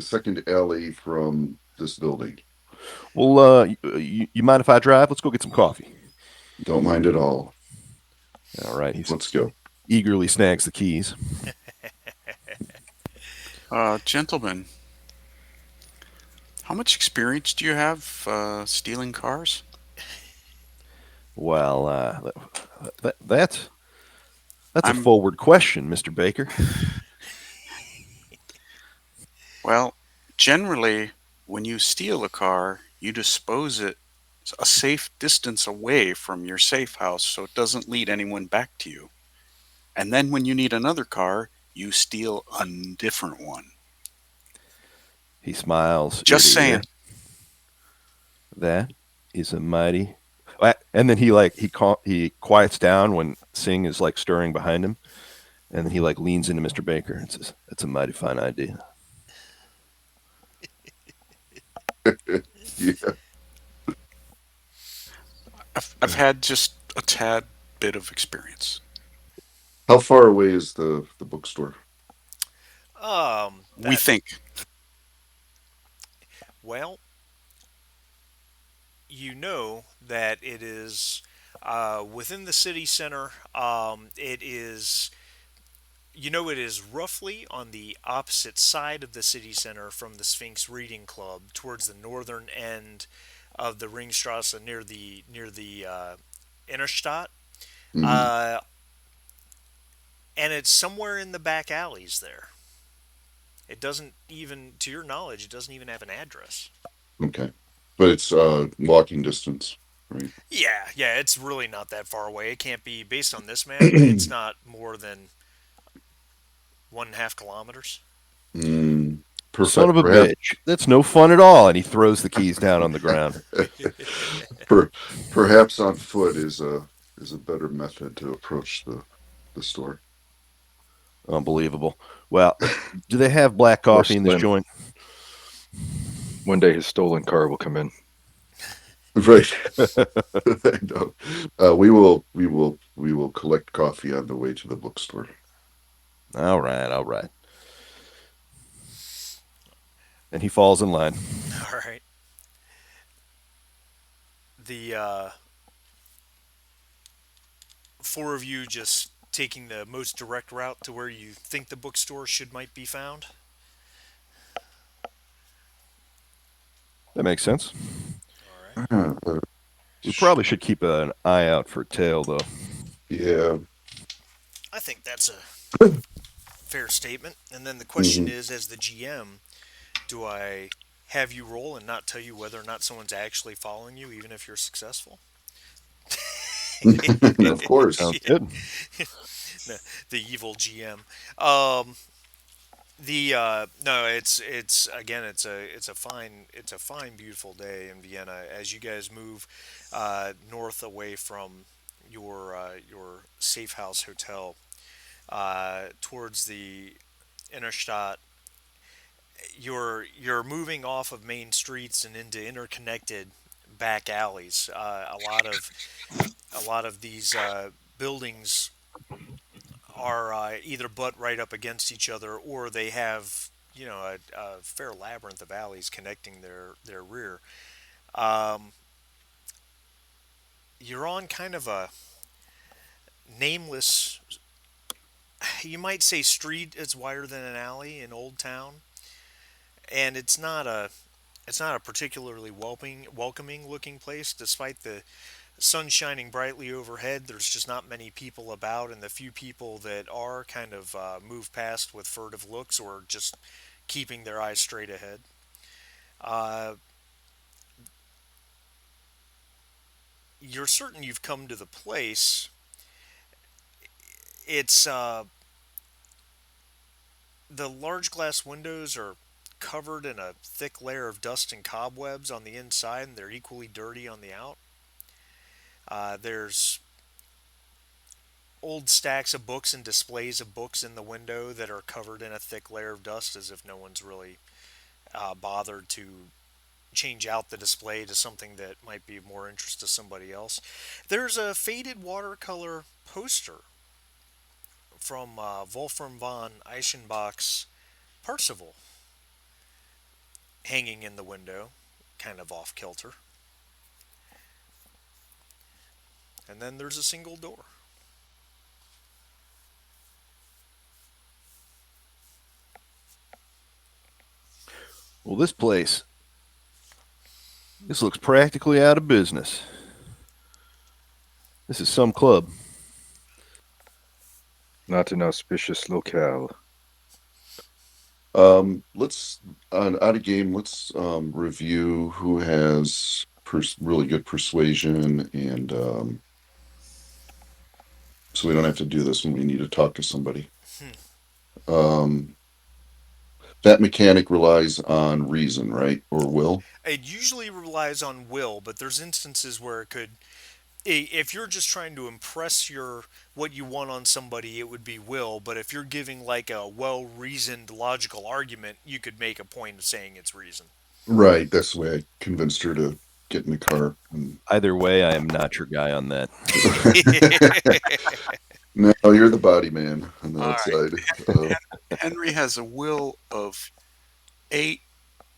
second alley from this building. well, you mind if I drive? Let's go get some coffee. Don't mind at all. All right, he Let's go. eagerly snags the keys. Gentlemen, how much experience do you have stealing cars? Well, that's a I'm forward question, Mister Baker. Well, generally, when you steal a car, you dispose it a safe distance away from your safe house so it doesn't lead anyone back to you. And then when you need another car, you steal a different one. He smiles ear Just to ear. saying. That is a mighty. And then he quiets down when Singh is like stirring behind him, and then he like leans into Mister Baker and says, "That's a mighty fine idea." Yeah. I've had just a tad bit of experience. How far away is the bookstore? We That think. well, you know that it is within the city center. It is it is roughly on the opposite side of the city center from the Sphinx Reading Club, towards the northern end of the Ringstrasse, near the Innenstadt, Hmm. uh, and it's somewhere in the back alleys there. It doesn't even, to your knowledge, it doesn't even have an address. Okay, but it's walking distance, right? Yeah, yeah, it's really not that far away. It can't be, based on this map, it's not more than 1.5 kilometers. Mm, Son of perfect. a Perhaps, bitch. That's no fun at all. And he throws the keys down on the ground. per, perhaps on foot is a better method to approach the store. Unbelievable. Well, do they have black Or coffee in this Slim. joint? One day his stolen car will come in. Right. No. We will collect coffee on the way to the bookstore. All right, all right. And he falls in line. All right. The four of you just taking the most direct route to where you think the bookstore should might be found. That makes sense. All right. We probably should keep an eye out for tail, though. Yeah. I think that's a fair statement. And then the question Hmm. is, as the GM, do I have you roll and not tell you whether or not someone's actually following you, even if you're successful? Of course. Sounds good. The evil GM. Um, the no, it's again, it's a fine beautiful day in Vienna as you guys move north away from your safe house hotel towards the Innenstadt. You're moving off of main streets and into interconnected back alleys. A lot of these buildings are either butt right up against each other, or they have a fair labyrinth of alleys connecting their rear. Um, you're on kind of a nameless, you might say, street. It's wider than an alley in Old Town, and it's not a particularly welcoming looking place, despite the sun shining brightly overhead. There's just not many people about, and the few people that are kind of move past with furtive looks or just keeping their eyes straight ahead. Uh, you're certain you've come to the place. It's the large glass windows are covered in a thick layer of dust and cobwebs on the inside, and they're equally dirty on the out. There's old stacks of books and displays of books in the window that are covered in a thick layer of dust, as if no one's really bothered to change out the display to something that might be of more interest to somebody else. There's a faded watercolor poster from Wolfram von Eichenbach's Percival hanging in the window, kind of off kilter. And then there's a single door. Well, this looks practically out of business. This is some club. Not an auspicious locale. Let's out of game. Let's review who has really good persuasion, and so we don't have to do this when we need to talk to somebody. Hmm. Um, that mechanic relies on reason, right, or will? It usually relies on will, but there's instances where it could. If you're just trying to impress your what you want on somebody, it would be will. But if you're giving like a well-reasoned, logical argument, you could make a point of saying it's reason. Right. That's the way I convinced her to get in the car. Either way, I am not your guy on that. No, you're the body man on the All right. outside. Uh, Henry has a will of 8,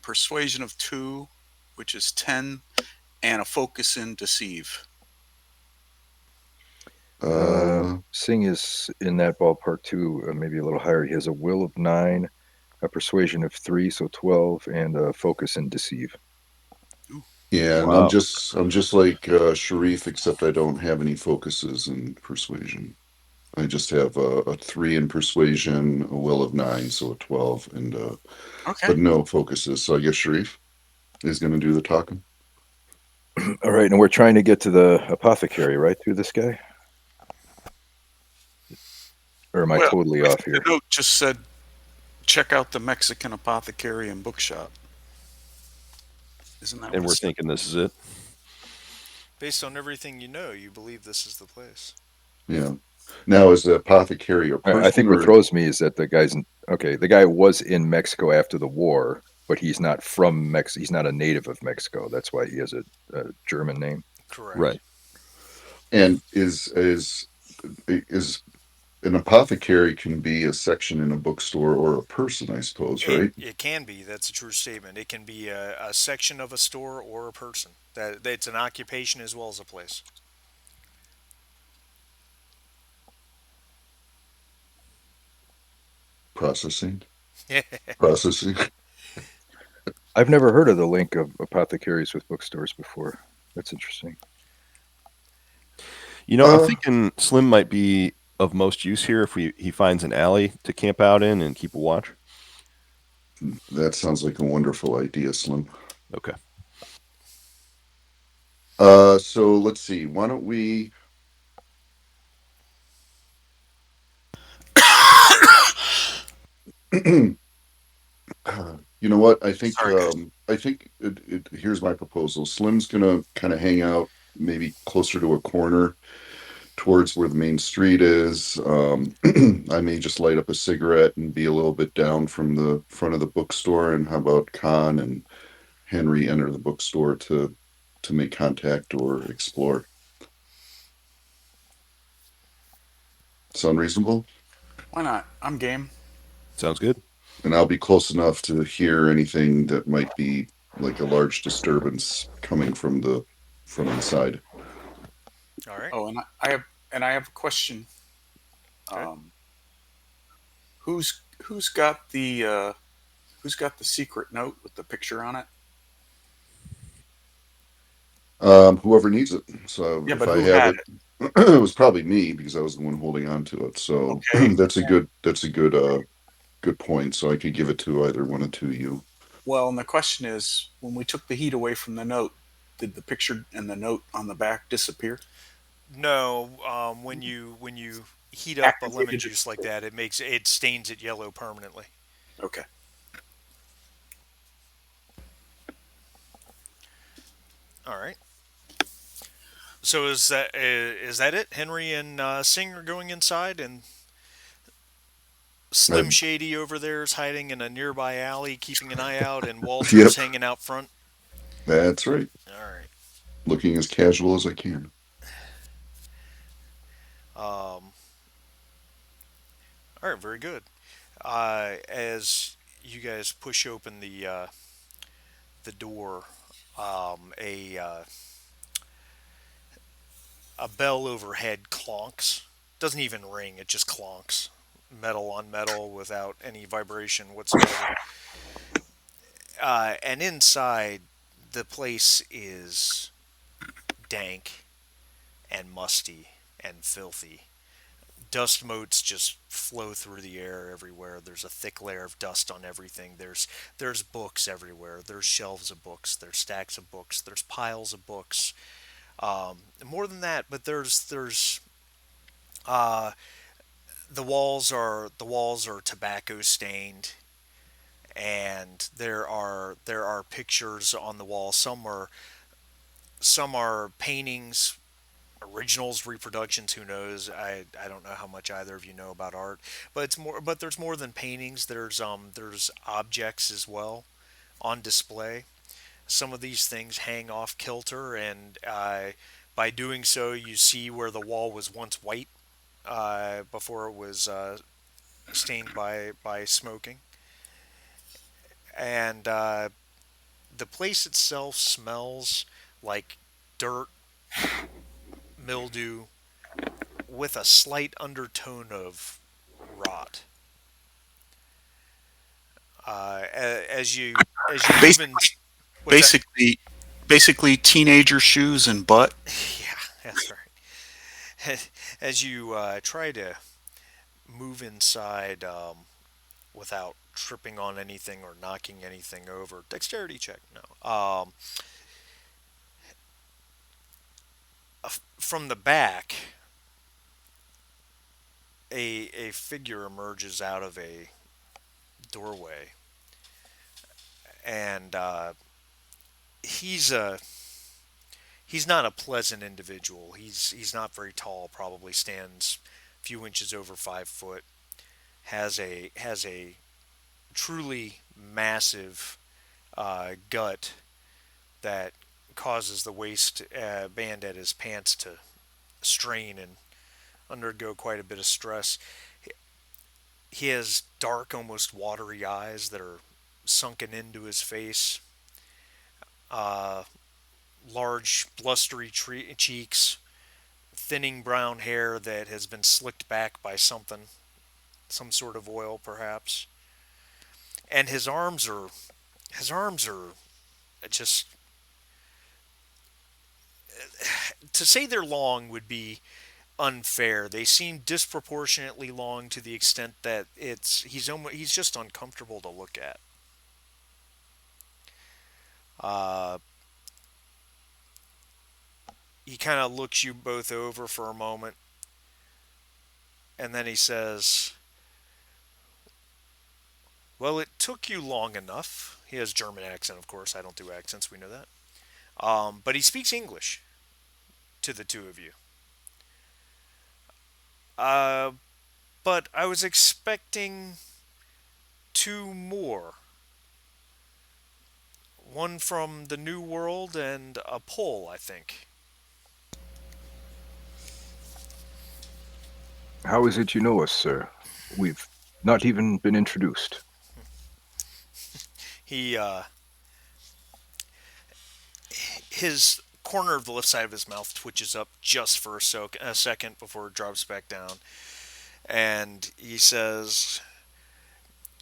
persuasion of 2, which is 10, and a focus in deceive. Singh is in that ballpark too, maybe a little higher. He has a will of 9, a persuasion of 3, so 12, and a focus and deceive. yeah, and Wow. I'm just like Sharif, except I don't have any focuses in persuasion. I just have a 3 in persuasion, a will of 9, so a 12, and Okay. but no focuses. So I guess Sharif is going to do the talking. All right, and we're trying to get to the apothecary, right, through this guy? Or am I totally off here? The note just said, check out the Mexican apothecary and bookshop. Isn't that And what we're it said? thinking this is it. Based on everything you know, you believe this is the place. Yeah. Now, is the apothecary a person? I think what throws me is that the guy's okay. The guy was in Mexico after the war, but he's not from Mexico. He's not a native of Mexico. That's why he has a German name. Correct. Right. And is an apothecary can be a section in a bookstore or a person, I suppose, right? It can be. That's a true statement. It can be a section of a store or a person. That it's an occupation as well as a place. Processing. Processing. I've never heard of the link of apothecaries with bookstores before. That's interesting. You know, I'm thinking Slim might be of most use here if he finds an alley to camp out in and keep a watch. That sounds like a wonderful idea, Slim. Okay. So let's see. Why don't we? You know what? Sorry, I think here's my proposal. Slim's gonna kind of hang out maybe closer to a corner towards where the main street is. I may just light up a cigarette and be a little bit down from the front of the bookstore. And how about Khan and Henry enter the bookstore to make contact or explore? Sound reasonable? why not? I'm game. Sounds good. And I'll be close enough to hear anything that might be like a large disturbance coming from inside. All right. Oh, and I have a question. Okay. Who's got the secret note with the picture on it? Whoever needs it. So Yeah, if but I who have had it, it? it was probably me because I was the one holding on to it. So Okay. that's a good point. So I could give it to either one of two of you. Well, and the question is, when we took the heat away from the note, did the picture and the note on the back disappear? No, when you heat up a lemon Activated juice like it. that, it stains it yellow permanently. Okay. All right. So is that it? Henry and Singh are going inside, and Slim I, Shady over there is hiding in a nearby alley, keeping an eye out, and yep. Walter's hanging out front. That's right. All right. Looking as casual as I can. Um, all right. Very good. As you guys push open the door, a bell overhead clonks. Doesn't even ring. It just clonks. Metal on metal without any vibration whatsoever. And inside, the place is dank and musty and filthy. Dust motes just flow through the air everywhere. There's a thick layer of dust on everything. There's books everywhere. There's shelves of books. There's stacks of books. There's piles of books. More than that, but there's uh, the walls are tobacco stained, and there are pictures on the wall. Some are paintings, originals, reproductions. Who knows? I don't know how much either of you know about art, but it's more. But there's more than paintings. There's objects as well on display. Some of these things hang off kilter, and by doing so, you see where the wall was once white before it was stained by smoking, and the place itself smells like dirt, mildew, with a slight undertone of rot. As you move in, Basically, what's that? basically teenager shoes and butt. Yeah, that's right. As you try to move inside without tripping on anything or knocking anything over, dexterity check. No. From the back, a figure emerges out of a doorway, and he's a he's not a pleasant individual. He's not very tall. Probably stands a few inches over 5 foot. Has a truly massive gut that causes the waist band at his pants to strain and undergo quite a bit of stress. He has dark, almost watery eyes that are sunken into his face. Uh, Large, blustery cheeks, thinning brown hair that has been slicked back by something, some sort of oil perhaps. And his arms are just, to say they're long would be unfair. They seem disproportionately long to the extent that he's just uncomfortable to look at. Uh, he kind of looks you both over for a moment, and then he says, "Well, it took you long enough." He has German accent, of course. I don't do accents. We know that. But he speaks English to the two of you. Uh, but I was expecting two more. One from the New World and a Pole, I think. How is it you know us, sir? We've not even been introduced. He his corner of the left side of his mouth twitches up just for a second before it drops back down, and he says,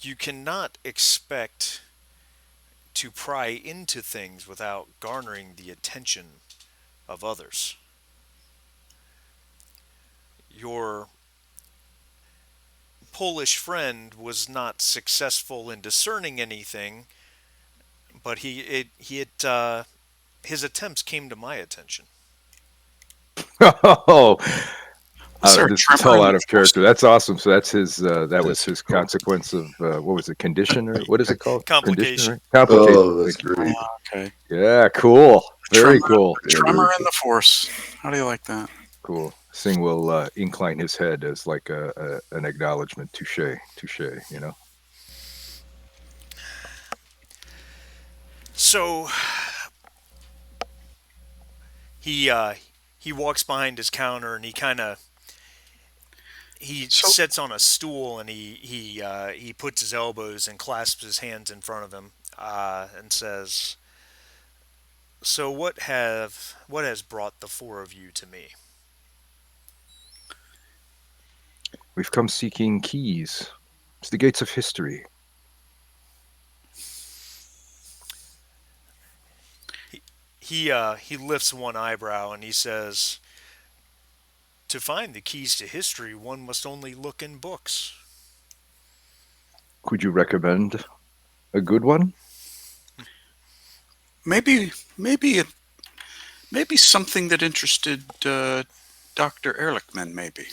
"You cannot expect to pry into things without garnering the attention of others. Your Polish friend was not successful in discerning anything, but his attempts came to my attention." Oh, Was there a this is tremor all in out the of force? character. That's awesome. So that's his. That was That's his cool. consequence of what was it? Condition or what is it called? Condition, Complication. right? Complication. Oh, that's Thank you. great. Okay. Yeah, cool. Very Tremor, cool. Yeah, tremor very in cool. the force. How do you like that? Cool. Singh will incline his head as like an acknowledgement. Touche, touche. You know. So He uh, he walks behind his counter and he So sits on a stool and he puts his elbows and clasps his hands in front of him and says, "So what has brought the four of you to me?" We've come seeking keys to the gates of history. He lifts one eyebrow and he says, "To find the keys to history, one must only look in books." Could you recommend a good one? maybe maybe maybe something that interested Dr. Ehrlichman, maybe.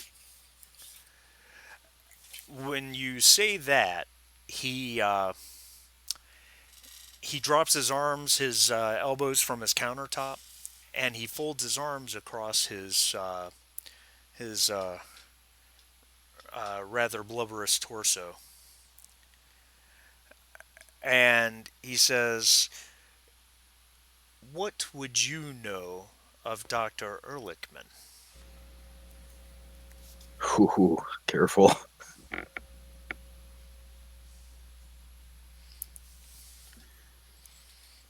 When you say that, he uh, he drops his arms, his elbows from his countertop, and he folds his arms across his rather blubberous torso, and he says, "What would you know of Doctor Ehrlichman?" Ooh, careful.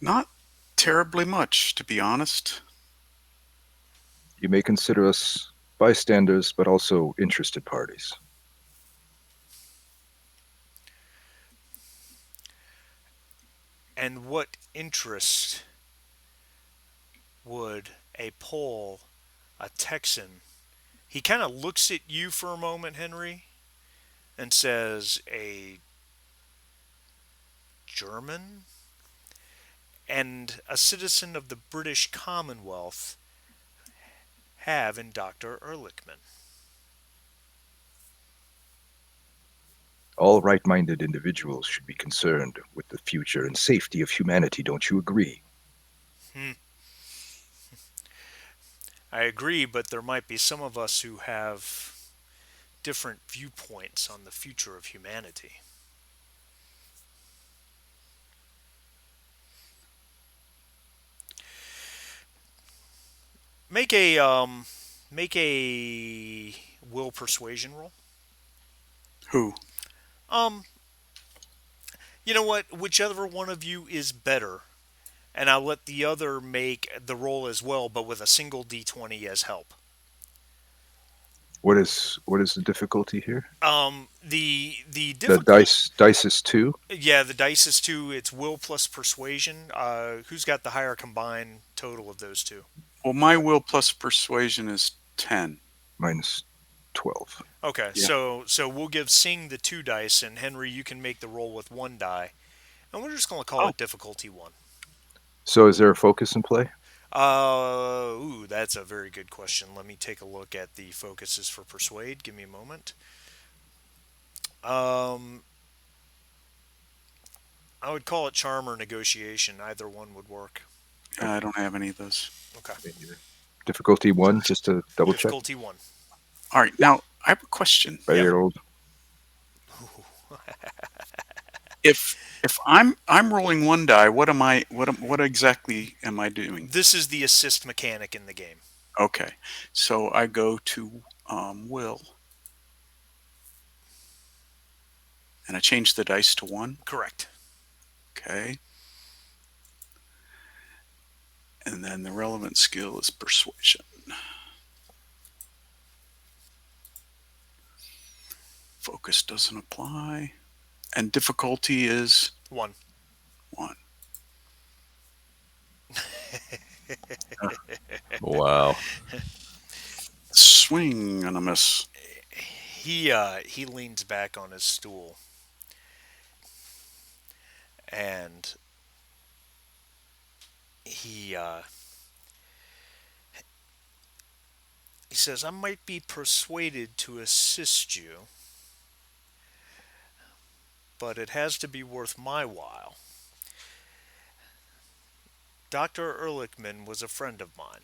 Not terribly much, to be honest. You may consider us bystanders, but also interested parties. And what interest would a Pole, a Texan? He kind of looks at you for a moment, Henry, and says, "A German and a citizen of the British Commonwealth have in Dr. Ehrlichman." All right minded individuals should be concerned with the future and safety of humanity, don't you agree? Hmm. I agree, but there might be some of us who have different viewpoints on the future of humanity. Make a make a will persuasion roll. Who? Um, you know what? Whichever one of you is better, and I'll let the other make the roll as well, but with a single d20 as help. What is the difficulty here? The The difficult, dice is two. yeah, the dice is two. It's will plus persuasion. Who's got the higher combined total of those two? Well, my will plus persuasion is 10. Minus 12. Okay, Yeah. so we'll give Sing the two dice, and Henry, you can make the roll with one die, and we're just gonna call Oh, it difficulty one. So is there a focus in play? That's a very good question. Let me take a look at the focuses for persuade. Give me a moment. Um, I would call it charm or negotiation. Either one would work. I don't have any of those. Okay, Me neither. Difficulty one, just to double check. difficulty one. All right, now I have a question. Yeah. Year old. If I'm rolling one die, what exactly am I doing? This is the assist mechanic in the game. Okay, so I go to will, and I change the dice to one. Correct. Okay, and then the relevant skill is persuasion. Focus doesn't apply, and difficulty is One. one. Wow. Swing and a miss. He leans back on his stool and he says, "I might be persuaded to assist you, but it has to be worth my while. Dr. Ehrlichman was a friend of mine.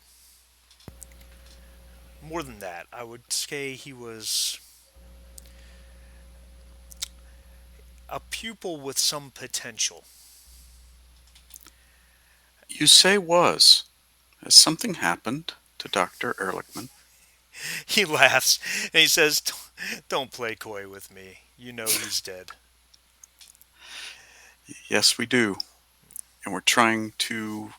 More than that, I would say he was a pupil with some potential." You say was. Has something happened to Dr. Ehrlichman? He laughs and he says, "Don't play coy with me. You know he's dead." Yes, we do. And we're trying to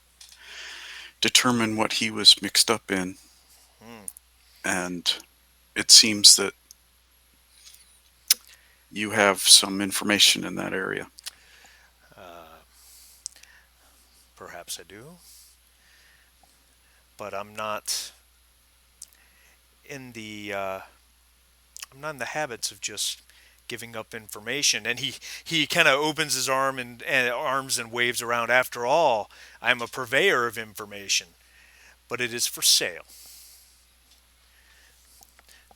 determine what he was mixed up in. Hmm. And it seems that you have some information in that area. Uh, Perhaps I do, but in the uh, I'm not in the habits of just giving up information. And he kind of opens his and arms and waves around. After all, I'm a purveyor of information, but it is for sale.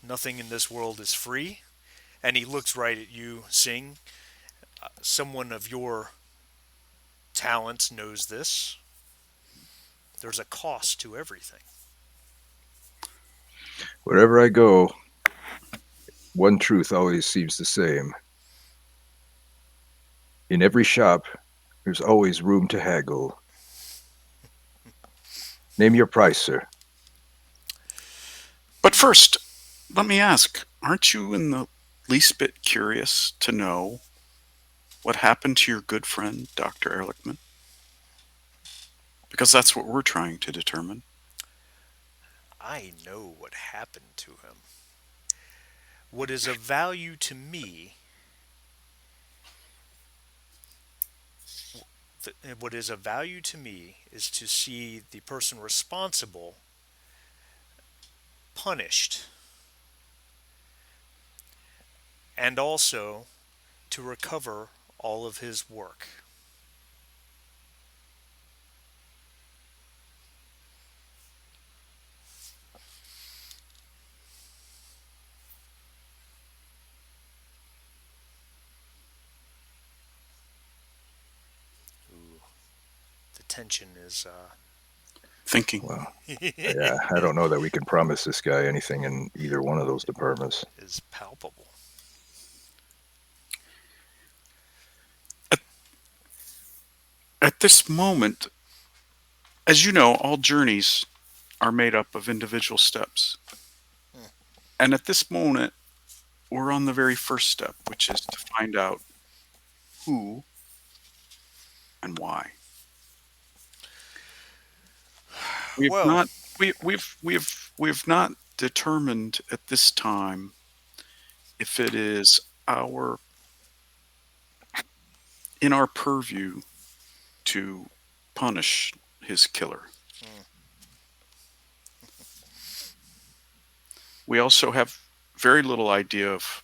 Nothing in this world is free. And he looks right at you, Sing. Someone of your talents knows this. There's a cost to everything. Wherever I go, one truth always seems the same. In every shop, there's always room to haggle. Name your price, sir. But first, let me ask, aren't you in the least bit curious to know what happened to your good friend, Dr. Ehrlichman? Because that's what we're trying to determine. I know what happened to him. What is of value to me, what is of value to me is to see the person responsible punished, and also to recover all of his work. Ooh, the tension is Thinking. Well, yeah, I don't know that we can promise this guy anything in either one of those departments. is palpable. At, at this moment, as you know, all journeys are made up of individual steps. Hmm. And at this moment, we're on the very first step, which is to find out who and why. We've Well, not we've not determined at this time if it is our in our purview to punish his killer. hmm, We also have very little idea of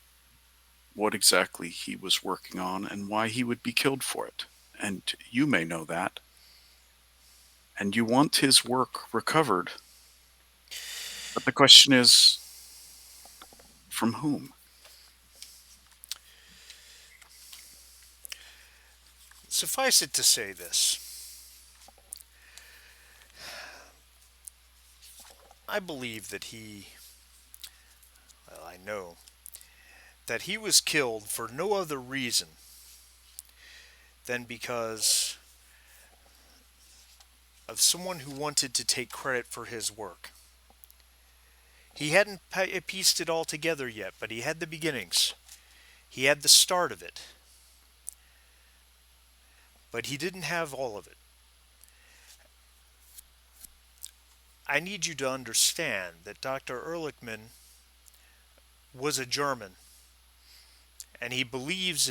what exactly he was working on and why he would be killed for it. And you may know that. And you want his work recovered. But the question is, from whom? suffice it to say this. I believe that I know, that he was killed for no other reason than because of someone who wanted to take credit for his work. He hadn't pieced it all together yet, but he had the beginnings. He had the start of it, but he didn't have all of it. I need you to understand that Dr. Ehrlichman was a German, and he believed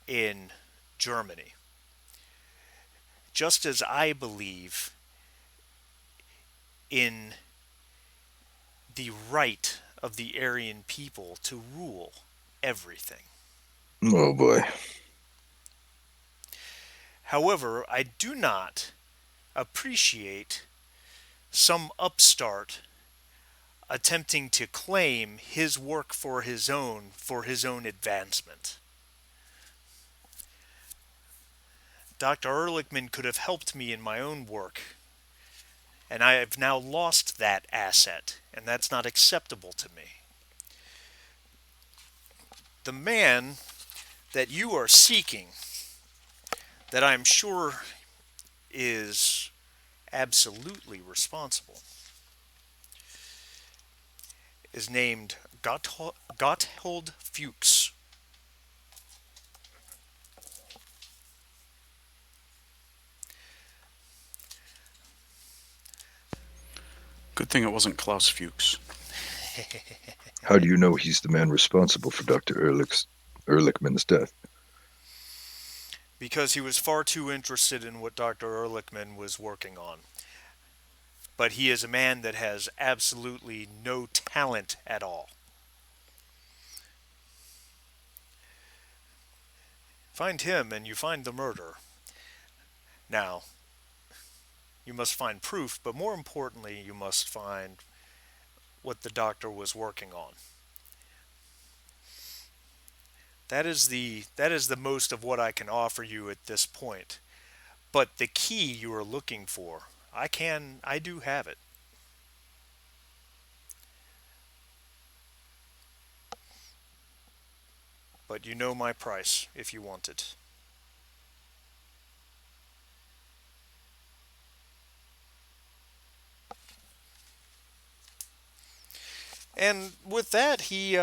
in Germany, just as I believe in the right of the Aryan people to rule everything. Oh boy. However, I do not appreciate some upstart attempting to claim his work for his own advancement. Dr. Ehrlichman could have helped me in my own work, and I have now lost that asset, and that's not acceptable to me. The man that you are seeking, that I'm sure is absolutely responsible is named Gotthold Fuchs. Good thing it wasn't Klaus Fuchs. How do you know he's the man responsible for Dr. Ehrlichman's death? Because he was far too interested in what Dr. Ehrlichman was working on. But he is a man that has absolutely no talent at all. Find him and you find the murder. Now, you must find proof, but more importantly, you must find what the doctor was working on. That is the most of what I can offer you at this point. But the key you are looking for, I do have it. But you know my price if you want it. And with that, he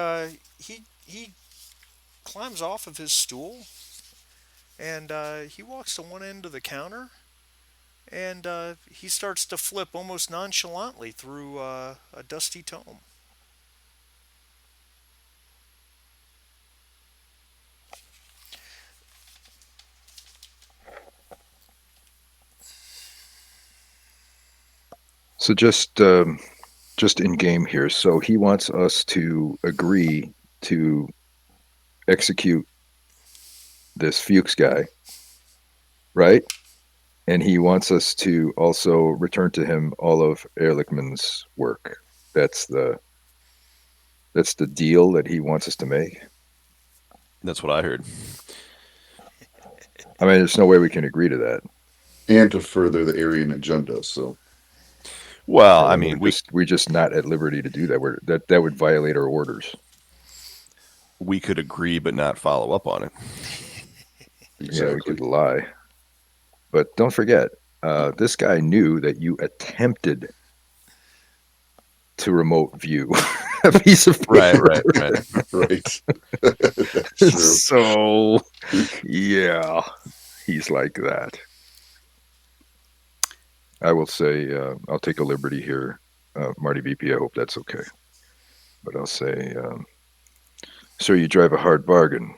climbs off of his stool and he walks to one end of the counter and he starts to flip almost nonchalantly through a dusty tome. So just in game here. So he wants us to agree to execute this Fuchs guy, right? And he wants us to also return to him all of Ehrlichman's work. That's the deal that he wants us to make. That's what I heard. I mean, there's no way we can agree to that. And to further the Aryan agenda. So, Well, I And mean, we're just not at liberty to do that. That would violate our orders. we could agree but not follow up on it. Yeah, we exactly. could lie. But don't forget, this guy knew that you attempted to remote view a piece of Right, paper. right. That's true. So, yeah, he's like that. I will say, I'll take a liberty here, Marty VP. I hope that's okay. But I'll say, sir, you drive a hard bargain.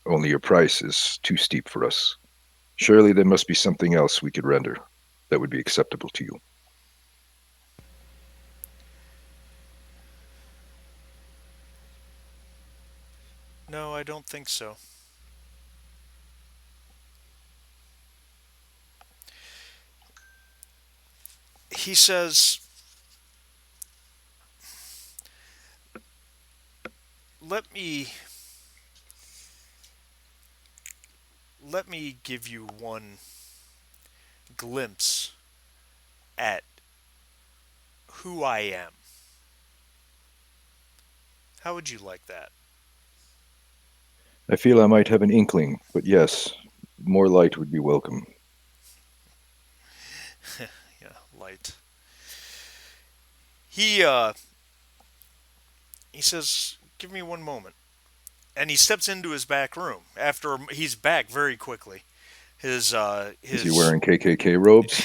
Only your price is too steep for us. Surely there must be something else we could render that would be acceptable to you. No, I don't think so. He says, "Let me give you one glimpse at who I am. How would you like that?" I feel I might have an inkling, but yes, more light would be welcome. Yeah, light. He says, "Give me one moment." And he steps into his back room after he's back very quickly. His Is he wearing KKK robes?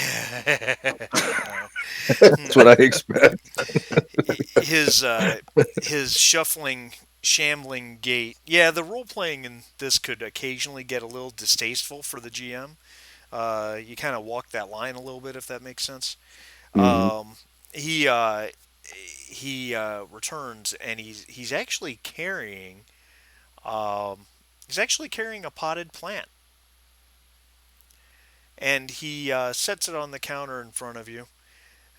No. That's what I expect. his shuffling, shambling gait. Yeah, the role playing in this could occasionally get a little distasteful for the GM. You kind of walk that line a little bit, if that makes sense. Hmm. Um, he returns and he's actually carrying a potted plant, and he sets it on the counter in front of you.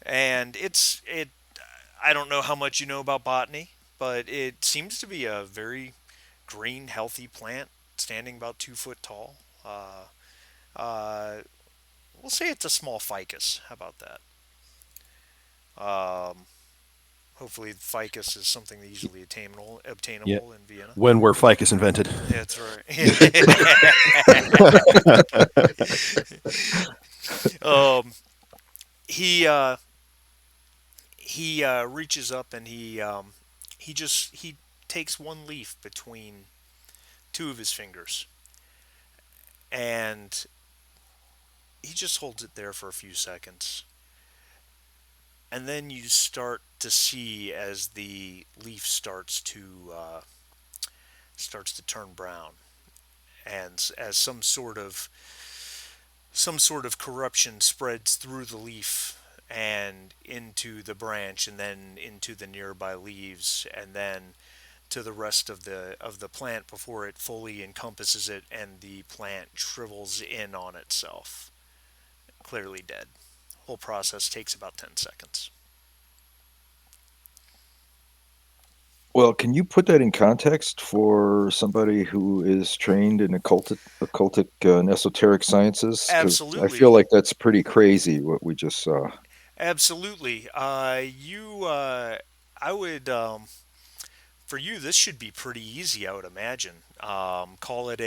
And it. I don't know how much you know about botany, but it seems to be a very green, healthy plant, standing about 2 foot tall. Uh, we'll say it's a small ficus. How about that? Um, hopefully, ficus is something easily Yeah. obtainable in Vienna. When were ficus invented? That's right. Um, he reaches up and he takes one leaf between two of his fingers, and he just holds it there for a few seconds, and then you start to see as the leaf starts to turn brown, and as some sort of corruption spreads through the leaf and into the branch and then into the nearby leaves and then to the rest of the plant before it fully encompasses it and the plant shrivels in on itself, clearly dead. Whole process takes about 10 seconds. Well, can you put that in context for somebody who is trained in occultic and esoteric sciences? Because I feel Absolutely. like that's pretty crazy what we just saw. Absolutely. I would, for you, this should be pretty easy, I would imagine. Call it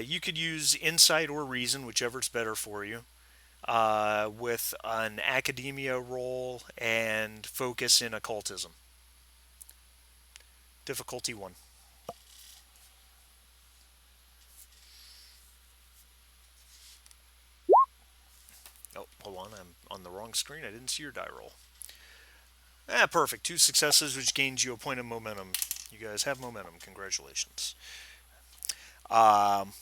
you could use insight or reason, whichever's better for you, with an academia role and focus in occultism. Difficulty one. Oh, hold on, I'm on the wrong screen. I didn't see your die roll. Ah, perfect. Two successes, which gains you a point of momentum. You guys have momentum. Congratulations. Um,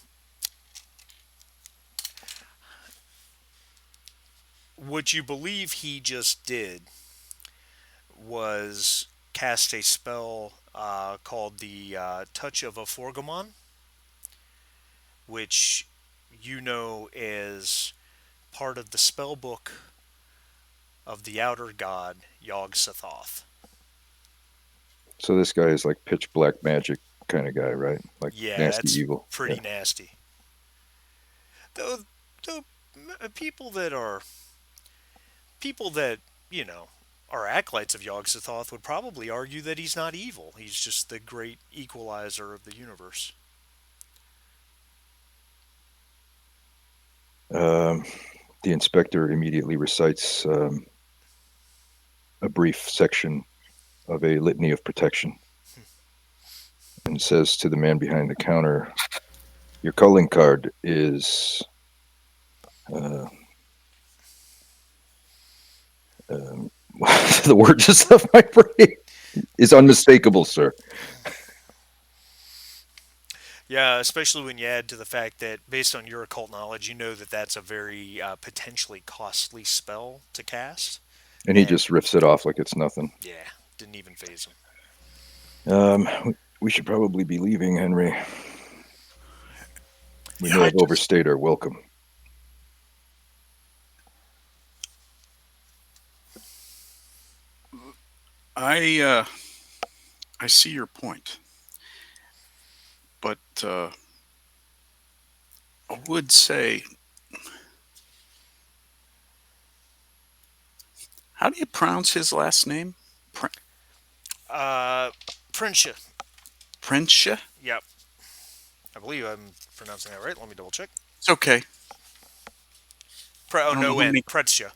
what you believe he just did was cast a spell called the Touch of a Forgamon, which you know is part of the spell book of the outer god Yog Sothoth. So this guy is like pitch black magic kind of guy, right? Like Yeah, nasty that's evil. pretty Yeah. nasty. Though, though people that are people that you know are acolytes of Yog Sothoth would probably argue that he's not evil. He's just the great equalizer of the universe. Um, the inspector immediately recites a brief section of a litany of protection and says to the man behind the counter, "Your calling card is uh, um, the word just left my brain. Is unmistakable, sir." Yeah, especially when you add to the fact that, based on your occult knowledge, you know that that's a very potentially costly spell to cast. And he And just riffs it off like it's nothing. yeah, didn't even phase him. We should probably be leaving, Henry. We Yeah, may have overstayed our welcome. I I see your point, but I would say, how do you pronounce his last name? Pr- Uh, Prinsha. Prince? Yep, I believe I'm pronouncing that right. Let me double check. It's okay. Oh, I don't know no how N. many Pretsha.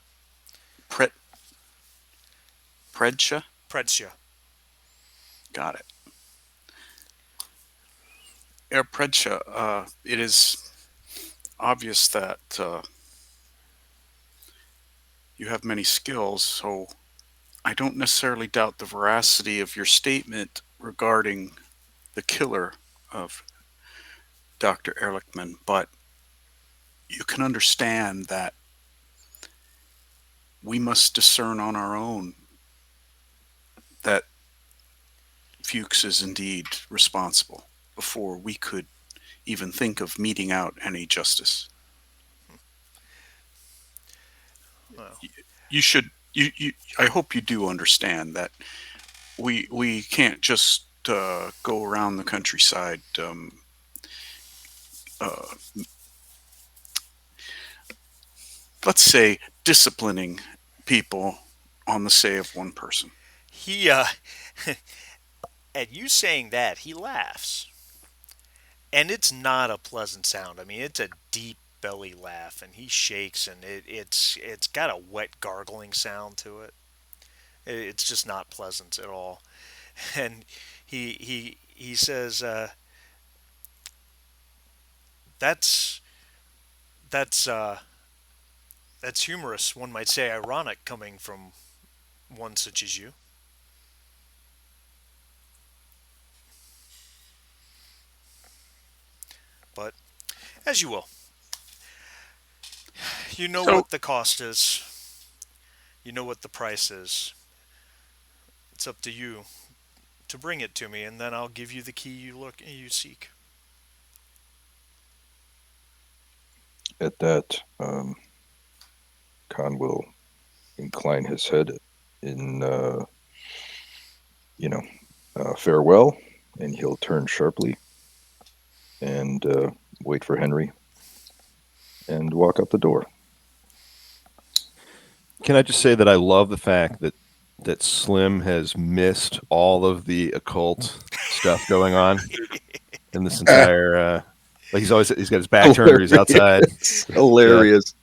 Pret Predsha. Pretsha. Got it. Yeah, Predsha. It is obvious that you have many skills, so I don't necessarily doubt the veracity of your statement regarding the killer of Dr. Ehrlichman, but you can understand that we must discern on our own that Fuchs is indeed responsible before we could even think of meting out any justice. Well, You should, I hope you do understand that we can't just go around the countryside, uh, let's say, disciplining people on the say of one person. he at you saying that he laughs, and it's not a pleasant sound. I mean, it's a deep belly laugh, and he shakes, and it's got a wet gargling sound to it. It's just not pleasant at all. And he says, "That's that's uh, that's humorous. One might say ironic, coming from one such as you. But as you will, you know So what the cost is. You know what the price is. It's up to you to bring it to me, and then I'll give you the key you seek." At that, Khan will incline his head in, you know, farewell, and he'll turn sharply and wait for Henry and walk out the door. Can I just say that I love the fact that Slim has missed all of the occult stuff going on in this entire like he's got his back turned or he's outside. Hilarious.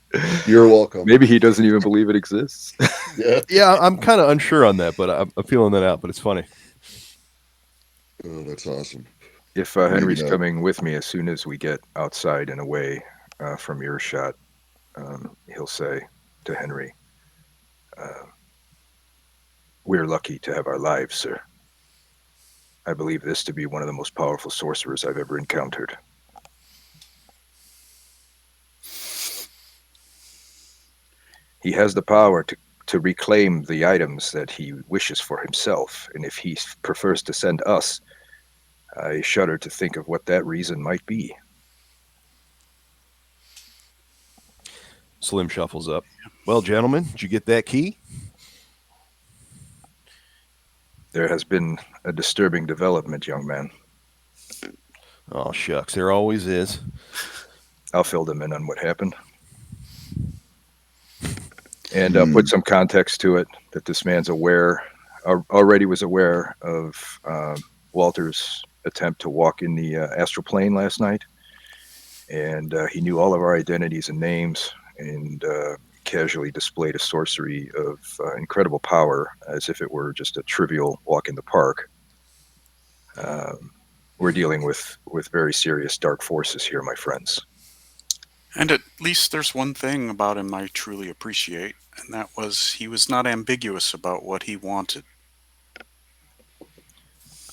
You're welcome. Maybe he doesn't even believe it exists. Yeah. Yeah, I'm kind of unsure on that, but I'm feeling that out. But it's funny. Oh, that's awesome. If Maybe Henry's not. coming with me as soon as we get outside and away from earshot, he'll say to Henry, uh, "We're lucky to have our lives, sir. I believe this to be one of the most powerful sorcerers I've ever encountered. He has the power to reclaim the items that he wishes for himself, and if he prefers to send us, I shudder to think of what that reason might be." Slim shuffles up. Well, gentlemen, did you get that key? There has been a disturbing development, young man. Oh shucks, there always is. I'll fill them in on what happened and Hmm. put some context to it that this man's aware, already was aware of Walter's attempt to walk in the astral plane last night. And he knew all of our identities and names and casually displayed a sorcery of incredible power as if it were just a trivial walk in the park. Um, we're dealing with very serious dark forces here, my friends. and at least there's one thing about him I truly appreciate, and that was he was not ambiguous about what he wanted.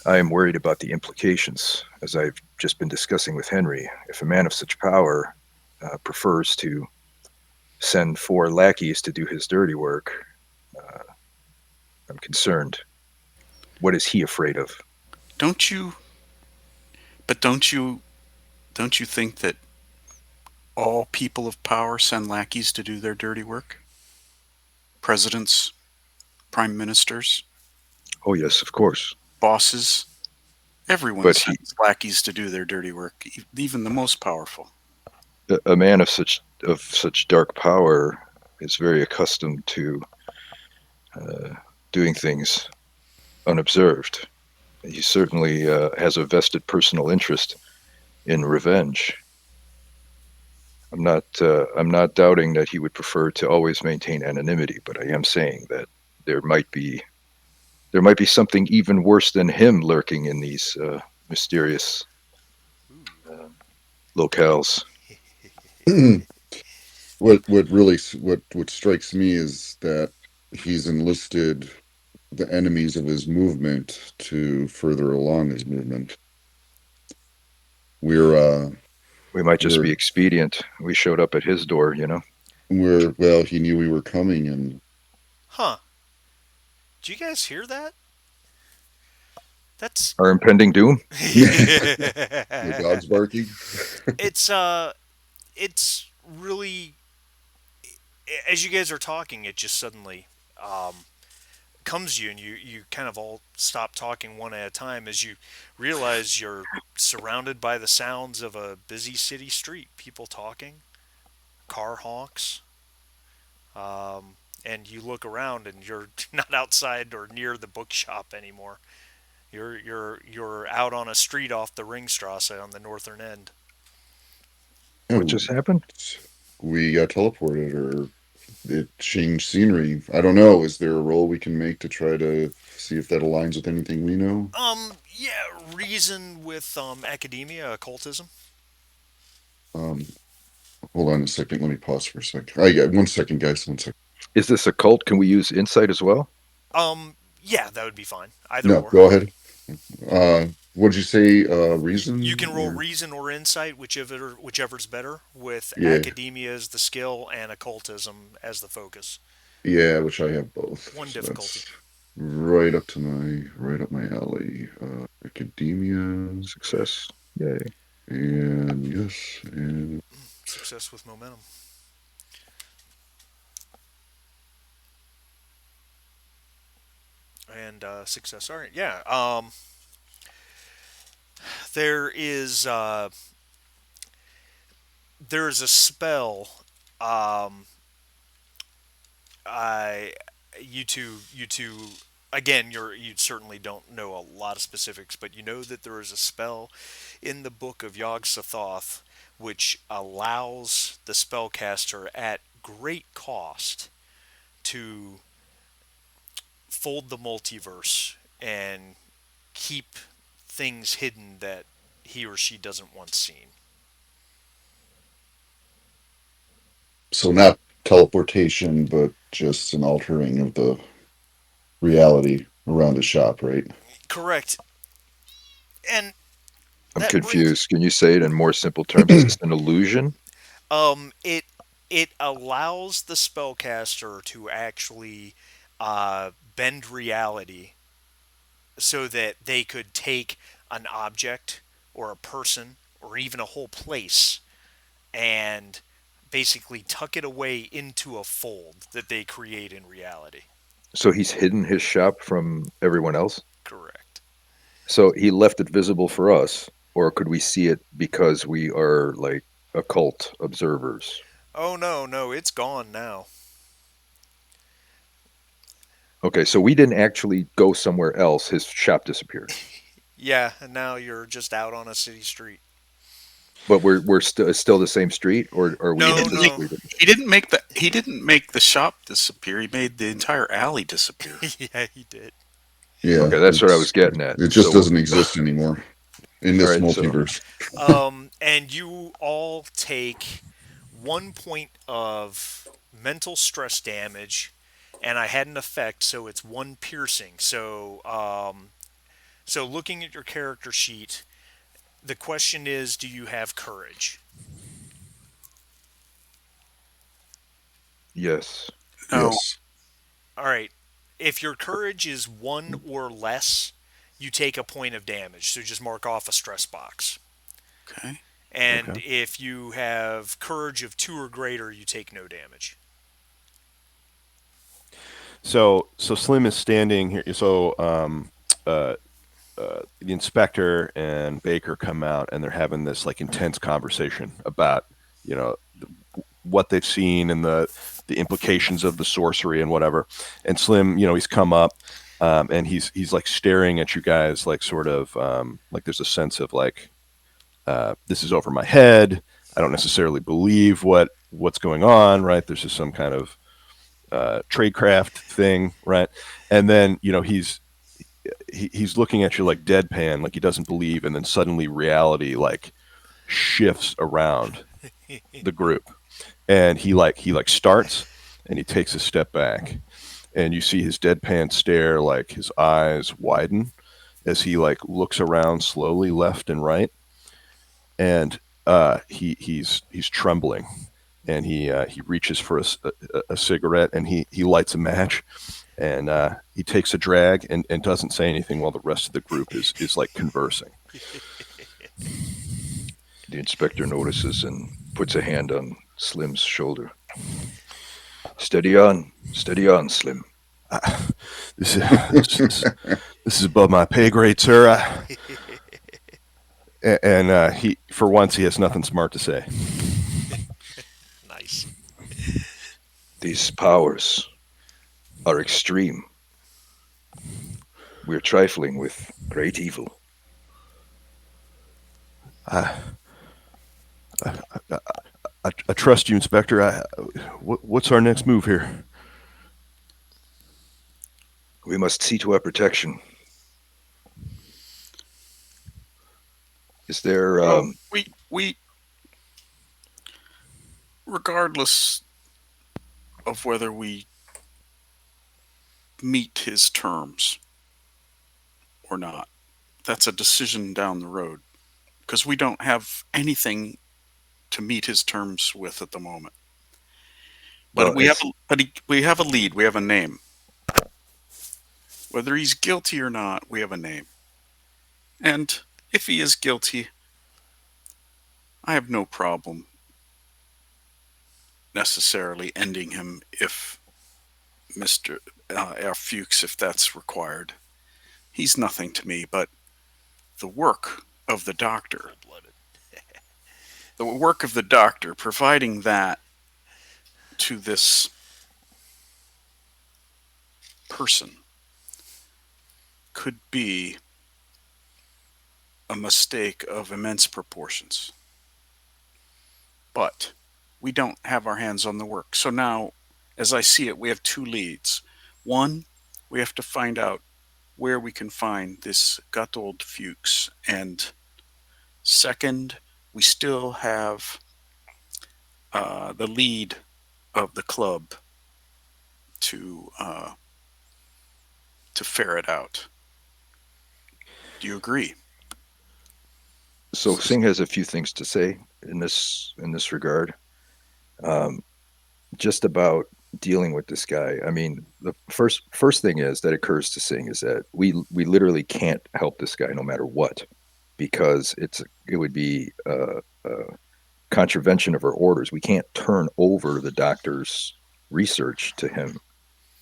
I am worried about the implications, as I've just been discussing with Henry. If a man of such power prefers to send 4 lackeys to do his dirty work, uh, I'm concerned. What is he afraid of? Don't you but don't you think that all people of power send lackeys to do their dirty work? Presidents, prime ministers, Oh, yes, of course. bosses, everyone But he, sends lackeys to do their dirty work, even the most powerful. a man of such dark power is very accustomed to uh, doing things unobserved. He certainly has a vested personal interest in revenge. I'm not doubting that he would prefer to always maintain anonymity, but I am saying that there might be there might be something even worse than him lurking in these mysterious uh, locales. What strikes me is that he's enlisted the enemies of his movement to further along his movement. We're We might just be we're expedient. We showed up at his door, you know. well, he knew we were coming, and Huh? Do you guys hear that? That's Our impending doom. the dog's barking. it's it's really, as you guys are talking, it just suddenly um, comes to you, and you kind of all stop talking one at a time as you realize you're surrounded by the sounds of a busy city street, people talking, car honks, and you look around and you're not outside or near the bookshop anymore. You're out on a street off the Ringstrasse on the northern end. Yeah, What just happened? we got teleported, or it changed scenery. I don't know. Is there a roll we can make to try to see if that aligns with anything we know? Yeah, reason with academia, occultism. Um, Hold on a second. Let me pause for a second. Yeah, 1 second, guys. 1 second. Is this a cult? Can we use insight as well? Yeah, that would be fine. Either No, or. go ahead. What did you say? You Reason can roll or reason or insight, whichever's better. With yeah, academia as the skill and occultism as the focus. yeah, which I have both. One So difficulty. that's right up my alley. Academia Success. Yay. and yes, and Success with momentum. And success. All right. Yeah. There is there's a spell. Um, I you two again you certainly don't know a lot of specifics, but you know that there is a spell in the book of Yog Sothoth which allows the spellcaster at great cost to fold the multiverse and keep things hidden that he or she doesn't want seen. so not teleportation, but just an altering of the reality around the shop, right? Correct. And I'm that brings confused. Can you say it in more simple terms? Is this an illusion? it allows the spellcaster to actually bend reality so that they could take an object or a person or even a whole place and basically tuck it away into a fold that they create in reality. So he's hidden his shop from everyone else? Correct. So he left it visible for us, or could we see it because we are like occult observers? Oh no, no, it's gone now. Okay, so we didn't actually go somewhere else. His shop disappeared. Yeah, and now you're just out on a city street. But we're still the same street, or are we He in a No, didn't make no. completely different? he didn't make the shop disappear. He made the entire alley disappear. Yeah, he did. Yeah, Okay, that's what I was getting at. it just So, doesn't exist anymore in all this right, so multiverse. And you all take 1 point of mental stress damage, and I had an effect, so it's one piercing. So looking at your character sheet, the question is, do you have courage? yes, No. Yes. All right. If your courage is one or less, you take a point of damage. So just mark off a stress box. Okay. And Okay. if you have courage of 2 or greater, you take no damage. So Slim is standing here. So the inspector and Baker come out and they're having this like intense conversation about what they've seen and the implications of the sorcery and whatever. And Slim, he's come up and he's like staring at you guys like sort of like there's a sense of like this is over my head. I don't necessarily believe what's going on, right? There's just some kind of tradecraft thing, right? And then he's looking at you like deadpan, like he doesn't believe, and then suddenly reality like shifts around the group, and he starts and he takes a step back, and you see his deadpan stare, like his eyes widen as he like looks around slowly left and right, and he's trembling, and he reaches for a cigarette, and he lights a match, and he takes a drag and doesn't say anything while the rest of the group is like conversing. the inspector notices and puts a hand on Slim's shoulder. Steady on, Slim. This this is above my pay grade, sir. And he, for once, he has nothing smart to say. Nice. These powers are extreme. We're trifling with great evil. I trust you, Inspector. What's our next move here? We must see to our protection. Is there? Well, we regardless of whether we meet his terms or not, that's a decision down the road because we don't have anything to meet his terms with at the moment. But Well, we have we have a lead. We have a name. Whether he's guilty or not, we have a name. And if he is guilty, I have no problem necessarily ending him if Mr. F. Fuchs, if that's required. He's nothing to me, but the work of the doctor, Cold blooded. the work of the doctor, providing that to this person could be a mistake of immense proportions. But we don't have our hands on the work. So now, as I see it, we have two leads. One, we have to find out where we can find this Guttold Fuchs. And second, we still have the lead of the club to ferret out. Do you agree? so Singh has a few things to say in this regard. Um, just about dealing with this guy. I mean, the first thing is that occurs to Singh is that we literally can't help this guy no matter what, because it would be a contravention of our orders. We can't turn over the doctor's research to him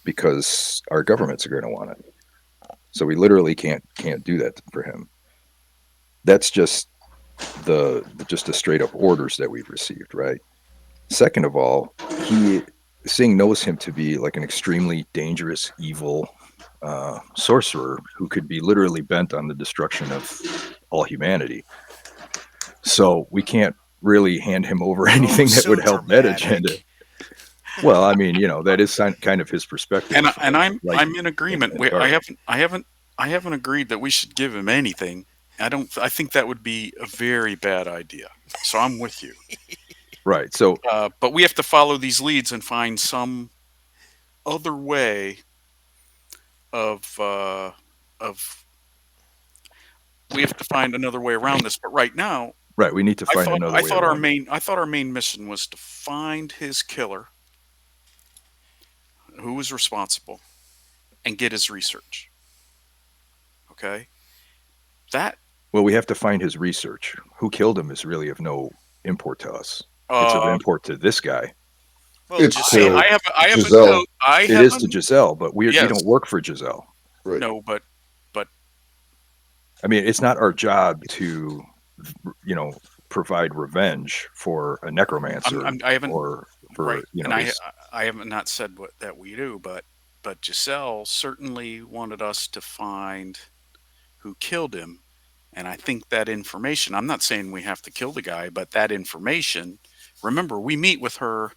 because our governments are going to want it. So we literally can't do that for him. That's just the straight up orders that we've received, right? Second of all, he Singh knows him to be like an extremely dangerous, evil sorcerer who could be literally bent on the destruction of all humanity. So we can't really hand him over anything that So would help that agenda. dramatic. Well, I mean, that is kind of his perspective. And Like, I'm in agreement. and dark. I haven't agreed that we should give him anything. I think that would be a very bad idea. So I'm with you. Right. So But we have to follow these leads and find some other way of we have to find another way around this. But right now, right, we need to find another way around it. I thought our main mission was to find his killer, who was responsible, and get his research. Okay, that Well, we have to find his research. Who killed him is really of no import to us. It's of uh, import to this guy. Well, It's just to I have a Giselle. note. I It have is a, to Giselle, but we Yes. don't work for Giselle. Right. no, but I mean, it's not our job to, provide revenge for a necromancer I haven't or for right, and his, I haven't not said what that we do, but Giselle certainly wanted us to find who killed him, and I think that information. I'm not saying we have to kill the guy, but that information. Remember, we meet with her.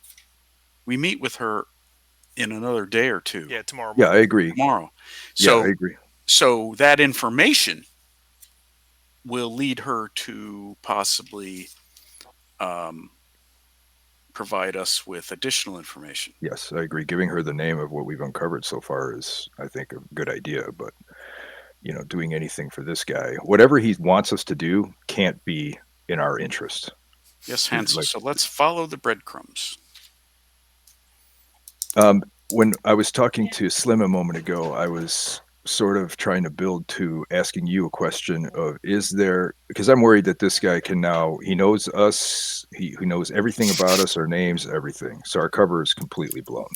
We meet with her in another day or two yeah, tomorrow Yeah, I morning. agree. tomorrow. Yeah, I So agree. so that information will lead her to possibly um, provide us with additional information. Yes, I agree. Giving her the name of what we've uncovered so far is, I think, a good idea. But doing anything for this guy, whatever he wants us to do, can't be in our interest. Yes, Hansel. Like, So let's follow the breadcrumbs. when I was talking to Slim a moment ago, I was sort of trying to build to asking you a question of, is there, because I'm worried that this guy he knows us, he knows everything about us, our names, everything. So our cover is completely blown.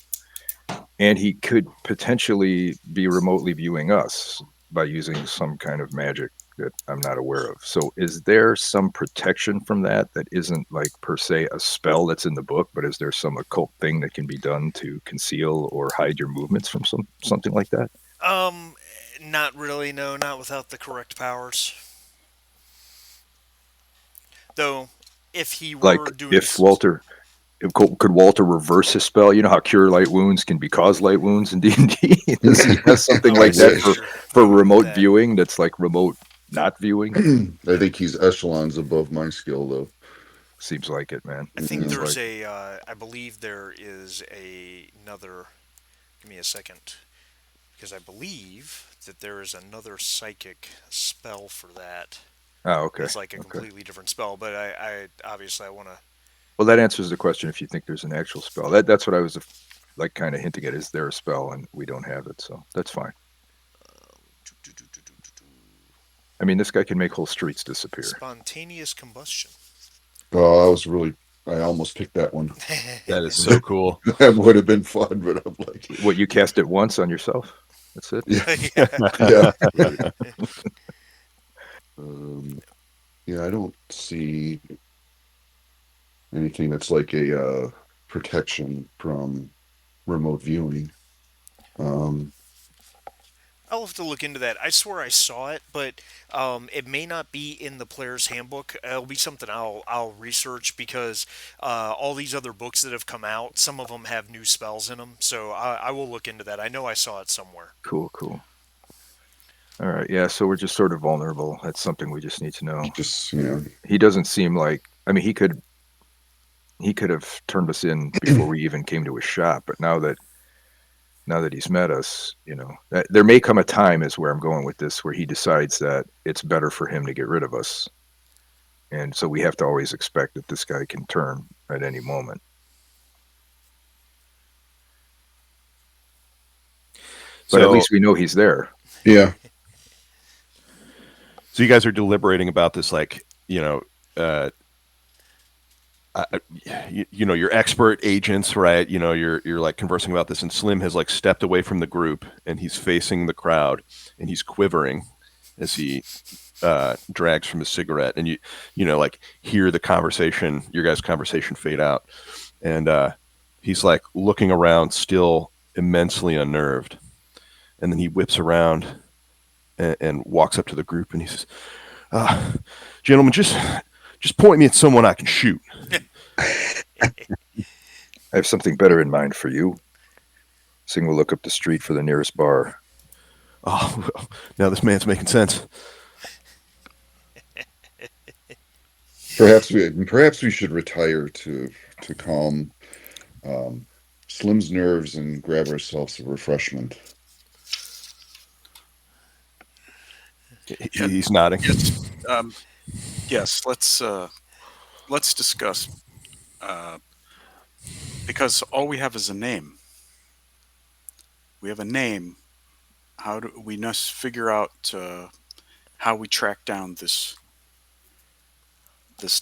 And he could potentially be remotely viewing us by using some kind of magic that I'm not aware of. So is there some protection from that isn't like per se a spell that's in the book, but is there some occult thing that can be done to conceal or hide your movements from something like that? Um, Not really. No, not without the correct powers. Though if he Like were doing if Walter. Could Walter reverse his spell? You know how cure light wounds can be cause light wounds in D&D? Does he have something Oh, I I like see that where wish. you're for going with remote that. viewing that's like remote not viewing? I think he's echelons above my skill, though. Seems like it, man. I think Seems Yeah. there's like a, I believe there is another. Give me a second, because I believe that there is another psychic spell for that. oh, okay. It's like a Okay. completely different spell, but I obviously I want to. Well, that answers the question if you think there's an actual spell. That's what I was like kind of hinting at. Is there a spell and we don't have it, so that's fine. I mean, this guy can make whole streets disappear. Spontaneous combustion. Oh, I was really. I almost picked that one. That is so cool. That would have been fun, but I'm like, What, you cast it once on yourself? That's it? yeah, Yeah. yeah, right. Um, yeah, I don't see anything that's like a protection from remote viewing. Um, I'll have to look into that. I swear I saw it, but it may not be in the player's handbook. It'll be something I'll research because all these other books that have come out, some of them have new spells in them. So I will look into that. I know I saw it somewhere. Cool, cool. All right, yeah. So we're just sort of vulnerable. That's something we just need to know. just He doesn't seem like. I mean, he could have turned us in before we even came to his shop. But now that he's met us, there may come a time, is where I'm going with this, where he decides that it's better for him to get rid of us, and so we have to always expect that this guy can turn at any moment. But at least we know he's there. yeah. So you guys are deliberating about this, like, your expert agents, right? You're like conversing about this, and Slim has like stepped away from the group, and he's facing the crowd, and he's quivering as he drags from his cigarette, and like hear the conversation, your guys' conversation fade out, and he's like looking around, still immensely unnerved, and then he whips around and walks up to the group, and he says, "Gentlemen, just point me at someone I can shoot." I have something better in mind for you. Sing will look up the street for the nearest bar. Oh, well, now this man's making sense. Perhaps we should retire to calm Slim's nerves and grab ourselves a refreshment. He's nodding. Yes. Yes. Let's discuss because all we have is a name. We have a name. How do we must figure out how we track down this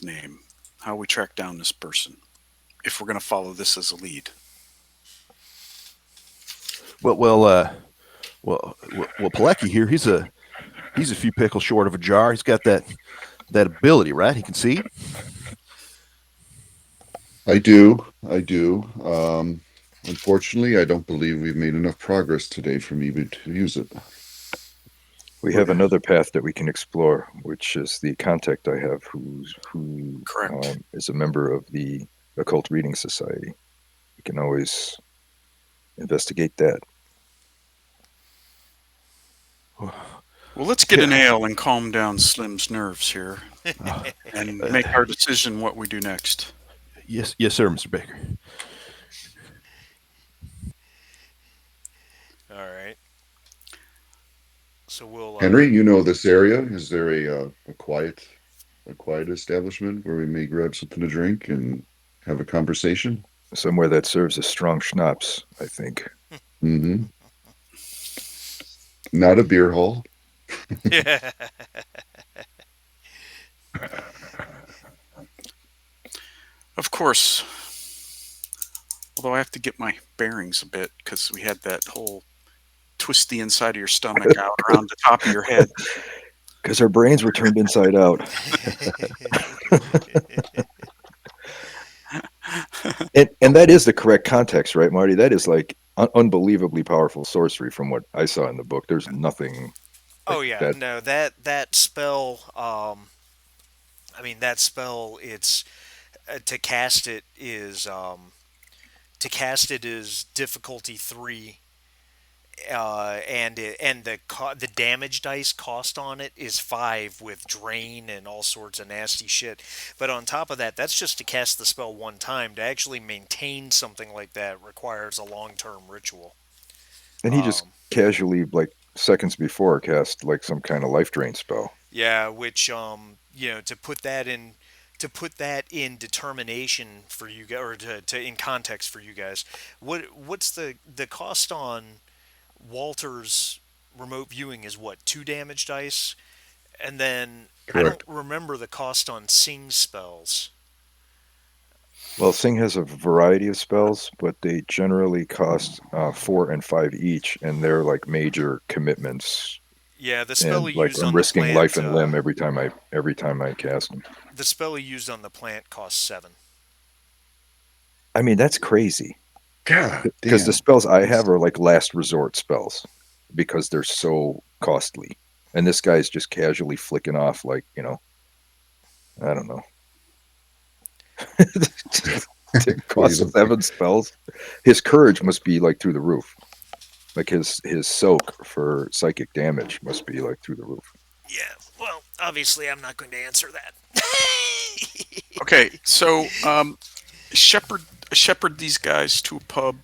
name? How we track down this person? If we're going to follow this as a lead. Well, Pilecki here. He's a few pickles short of a jar. He's got that ability, right? He can see. I do. Unfortunately, I don't believe we've made enough progress today for me to use it. We have another path that we can explore, which is the contact I have, who Correct. is a member of the Occult Reading Society. We can always investigate that. Well, let's get an ale and calm down Slim's nerves here, and make our decision what we do next. Yes, sir, Mr. Baker. All right. So we'll. Henry, you know this area. Is there a quiet establishment where we may grab something to drink and have a conversation? Somewhere that serves as strong schnapps, I think. Mm-hmm. Not a beer hall. Yeah. Of course. Although I have to get my bearings a bit because we had that whole twist the inside of your stomach out around the top of your head. Because our brains were turned inside out. And that is the correct context, right, Marty? That is like unbelievably powerful sorcery from what I saw in the book. There's nothing. Oh yeah, that. no, that spell. I mean, that spell, it's to cast it is difficulty 3, and the damage dice cost on it is 5 with drain and all sorts of nasty shit. But on top of that, that's just to cast the spell one time. To actually maintain something like that requires a long-term ritual. And he just Um, casually, like seconds before, cast like some kind of life drain spell. yeah, which to put that in determination for you guys, or to in context for you guys, what's the cost on Walter's remote viewing is what, 2 damage dice, and then I don't Correct. remember the cost on Sing spells. Well, Sing has a variety of spells, but they generally cost 4 and 5 each, and they're like major commitments. Yeah, the spell And he like used I'm on the risking life plant, and limb every time I cast them. the spell he used on the plant cost 7. I mean, that's crazy God because the damn. spells I have are like last resort spells because they're so costly. And this guy's just casually flicking off like, I don't know. It What is costs it? 7 spells. His courage must be like through the roof. Like his soak for psychic damage must be like through the roof. Yeah, well, obviously I'm not going to answer that. Okay, so shepherd these guys to a pub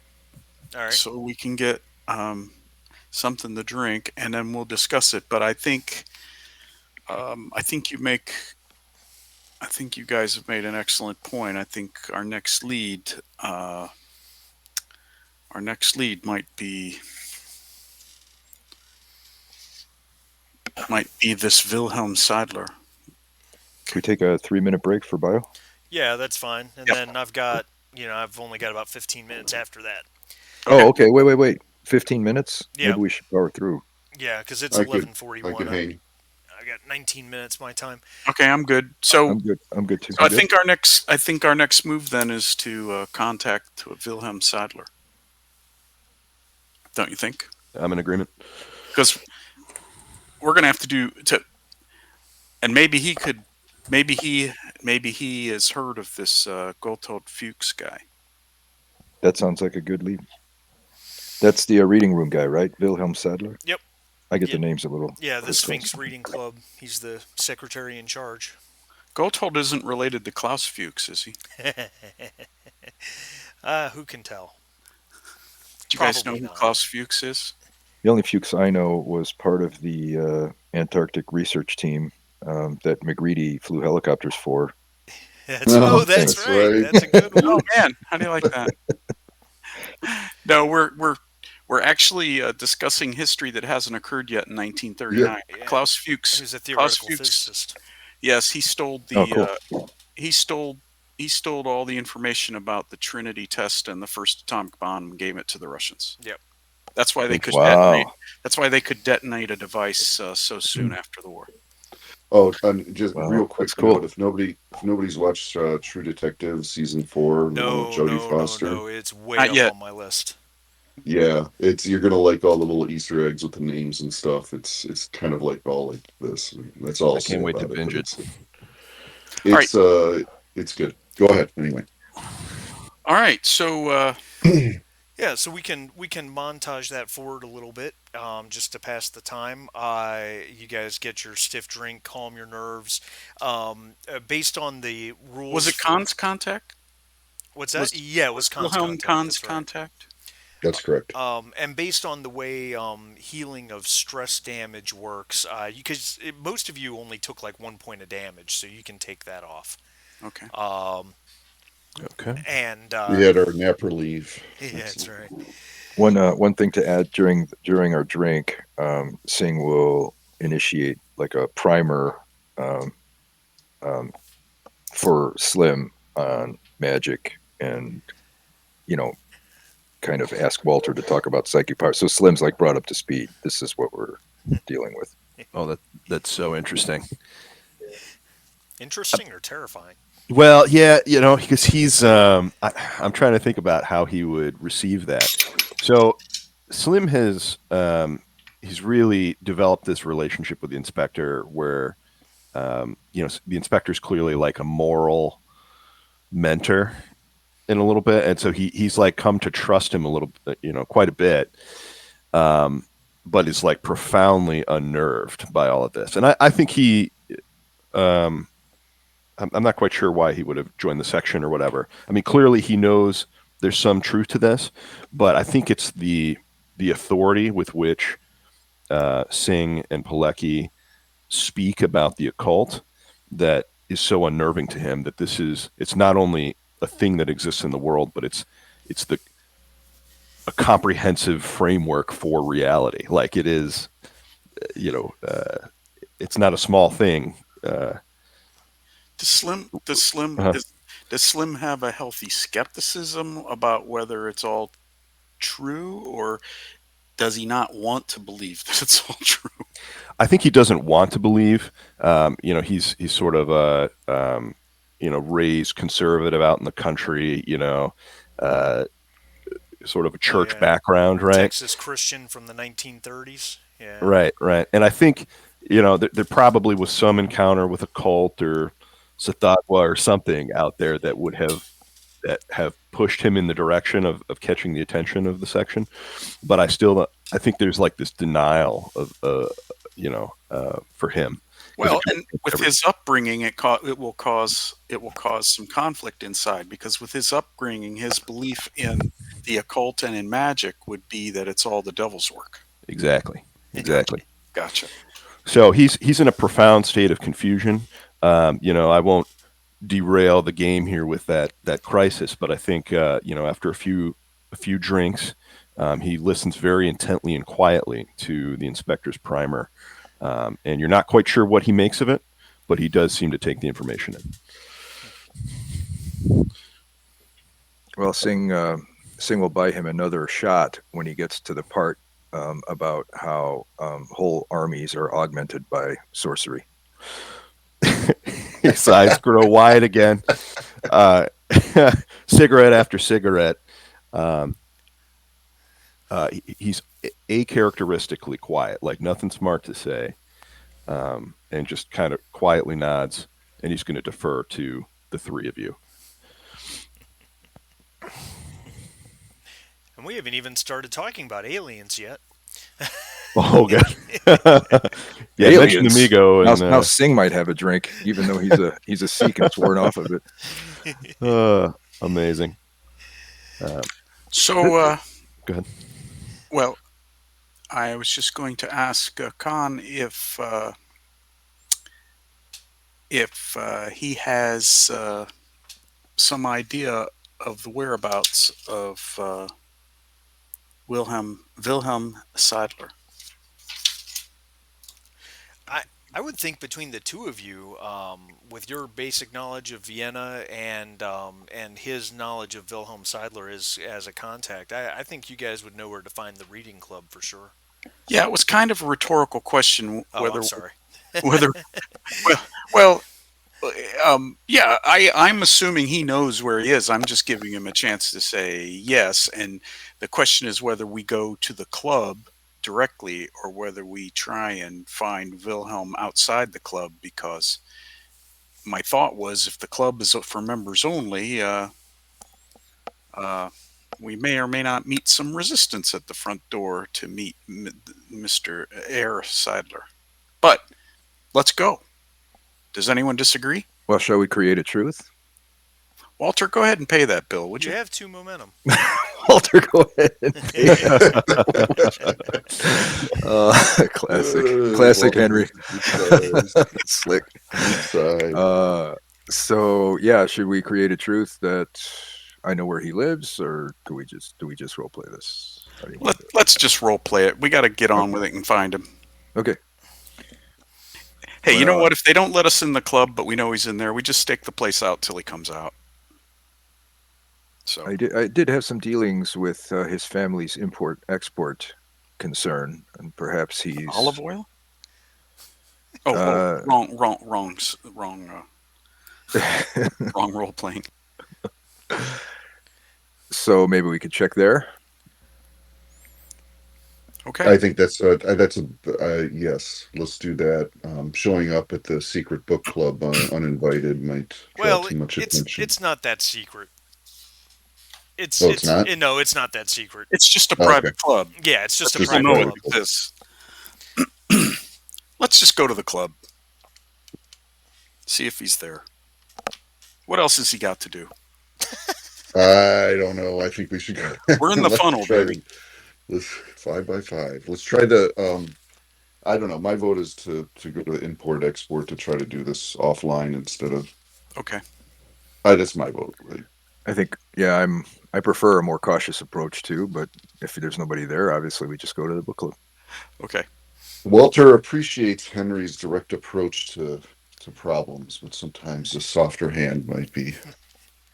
All right. so we can get something to drink, and then we'll discuss it. But I think I think you guys have made an excellent point. I think our next lead might be this Wilhelm Seidler. Can we take a 3-minute break for bio? Yeah, that's fine. And Yep. then I've only got about 15 minutes after that. Okay. Oh, okay. Wait. 15 minutes? Yeah. Maybe we should power through. Yeah, because it's I could 11:41. hang. I got 19 minutes my time. Okay, I'm good. So I'm good. I'm good too. So I think our next move then is to contact Wilhelm Sadler. Don't you think? I'm in agreement. Because we're gonna have and maybe he has heard of this Gotthold Fuchs guy. That sounds like a good lead. That's the reading room guy, right? Wilhelm Sadler? Yep. I get Yeah. the names a little. Yeah, the close. Sphinx Reading Club. He's the secretary in charge. Gotthold isn't related to Klaus Fuchs, is he? Who can tell? Do you guys know Probably who not. Klaus Fuchs is? The only Fuchs I know was part of the Antarctic research team that McGreedy flew helicopters for. That's Oh, that's that's right. right. That's a good one. Oh man, how do you like that? No, we're actually discussing history that hasn't occurred yet in 1939. Yeah. Klaus He Fuchs. was a Klaus theoretical Fuchs. physicist. Yes, he stole Oh, cool. he stole all the information about the Trinity test and the first atomic bomb and gave it to the Russians. Yep. That's why they could Wow. detonate. That's why they could detonate a device so soon after the war. Oh, and just Wow, real quick that's cool. note: if nobody's watched True Detective season 4, the one with Jodie Foster, no. It's way Not up yet. on my list. yeah, you're gonna like all the little Easter eggs with the names and stuff. It's kind of like all like this. That's all. I can't wait to binge it. It's good. Go ahead. Anyway. All right, so Yeah, so we can montage that forward a little bit, just to pass the time. You guys get your stiff drink, calm your nerves. Based on the rules, was it Khan's contact? What's that? was- Yeah, it was Khan's Wilhelm contact. Kahn's That's right. contact. That's correct. And based on the way healing of stress damage works, because most of you only took like 1 point of damage, so you can take that off. Okay. Okay. And We had our nap relief. yeah, that's right. One thing to add during our drink, Singh will initiate like a primer for Slim on magic, and kind of ask Walter to talk about psychic power. So Slim's like brought up to speed. This is what we're dealing with. Oh, that's so interesting. Interesting or terrifying? Well, yeah, because he's. I'm trying to think about how he would receive that. So, Slim has he's really developed this relationship with the inspector where the inspector's clearly like a moral mentor in a little bit, and so he's like come to trust him a little bit, quite a bit, um, but is like profoundly unnerved by all of this. And I think um, I'm not quite sure why he would have joined the section or whatever. I mean, clearly he knows there's some truth to this, but I think it's the authority with which Singh and Pilecki speak about the occult that is so unnerving to him that it's not only a thing that exists in the world, but it's a comprehensive framework for reality. Like it is, it's not a small thing. Uh, Does Slim have a healthy skepticism about whether it's all true, or does he not want to believe that it's all true? I think he doesn't want to believe. He's sort of a raised conservative out in the country. Uh, Sort of a Oh church yeah, background, right? Texas Christian from the 1930s. Yeah. Right, right. And I think there probably was some encounter with a cult or Sathatwa or something out there that have pushed him in the direction of catching the attention of the section. But I think there's like this denial of for him. 'Cause Well, and with his upbringing, it will cause some conflict inside, because with his upbringing, his belief in the occult and in magic would be that it's all the devil's work. Exactly, exactly. Gotcha. So he's in a profound state of confusion. I won't derail the game here with that crisis, but I think after a few drinks, he listens very intently and quietly to the inspector's primer, and you're not quite sure what he makes of it, but he does seem to take the information in. Well, Singh will buy him another shot when he gets to the part about how whole armies are augmented by sorcery. His eyes grow wide again. Cigarette after cigarette. He's acharacteristically quiet, like nothing smart to say, and just kind of quietly nods, and he's going to defer to the three of you. And we haven't even started talking about aliens yet. Oh, God. Yeah, mention Aliens. Amigo. And, Now Singh might have a drink, even though he's a Sikh and sworn off of it. Amazing. So, Go ahead. well, I was just going to ask Khan if he has some idea of the whereabouts of Wilhelm Seidler. I would think between the two of you, with your basic knowledge of Vienna and his knowledge of Wilhelm Seidler as a contact, I think you guys would know where to find the reading club for sure. Yeah, it was kind of a rhetorical question. Oh, I'm sorry. Whether well, yeah, I'm assuming he knows where he is. I'm just giving him a chance to say yes. And the question is whether we go to the club directly or whether we try and find Wilhelm outside the club, because my thought was if the club is for members only, we may or may not meet some resistance at the front door to meet Mr. Air Seidler. But let's go. Does anyone disagree? Well, shall we create a truth? Walter, go ahead and pay that bill, would You you? have two momentum. Walter, go ahead and pay. Classic Henry. Slick. So yeah, should we create a truth that I know where he lives, or do we just role play this? How do you want to do Let's just role play it. We got to get on with it and find him. it? Okay. Hey, you know Well, what? If they don't let us in the club, but we know he's in there, we just stake the place out till he comes out. So I did have some dealings with his family's import-export concern, and perhaps he's olive oil? Uh, Wrong role playing. So maybe we could check there. Okay. I think that's a yes. Let's do that. Showing up at the secret book club uninvited might draw Well, too much attention. it's not that secret. Oh, it's not. No, it's not that secret. It's just a Oh, okay, private club, Yeah, it's just but a just a people private know it private club. club. exists. Let's just go to the club, see if he's there. What else has he got to do? I don't know. I think we should go. We're in the Let's funnel, try baby. the let's 5 by 5. Let's try the. I don't know. My vote is to go to the import export to try to do this offline instead of. Okay. That's my vote. Right? I think, yeah, I prefer a more cautious approach too. But if there's nobody there, obviously we just go to the book club. Okay. Walter appreciates Henry's direct approach to problems, but sometimes a softer hand might be.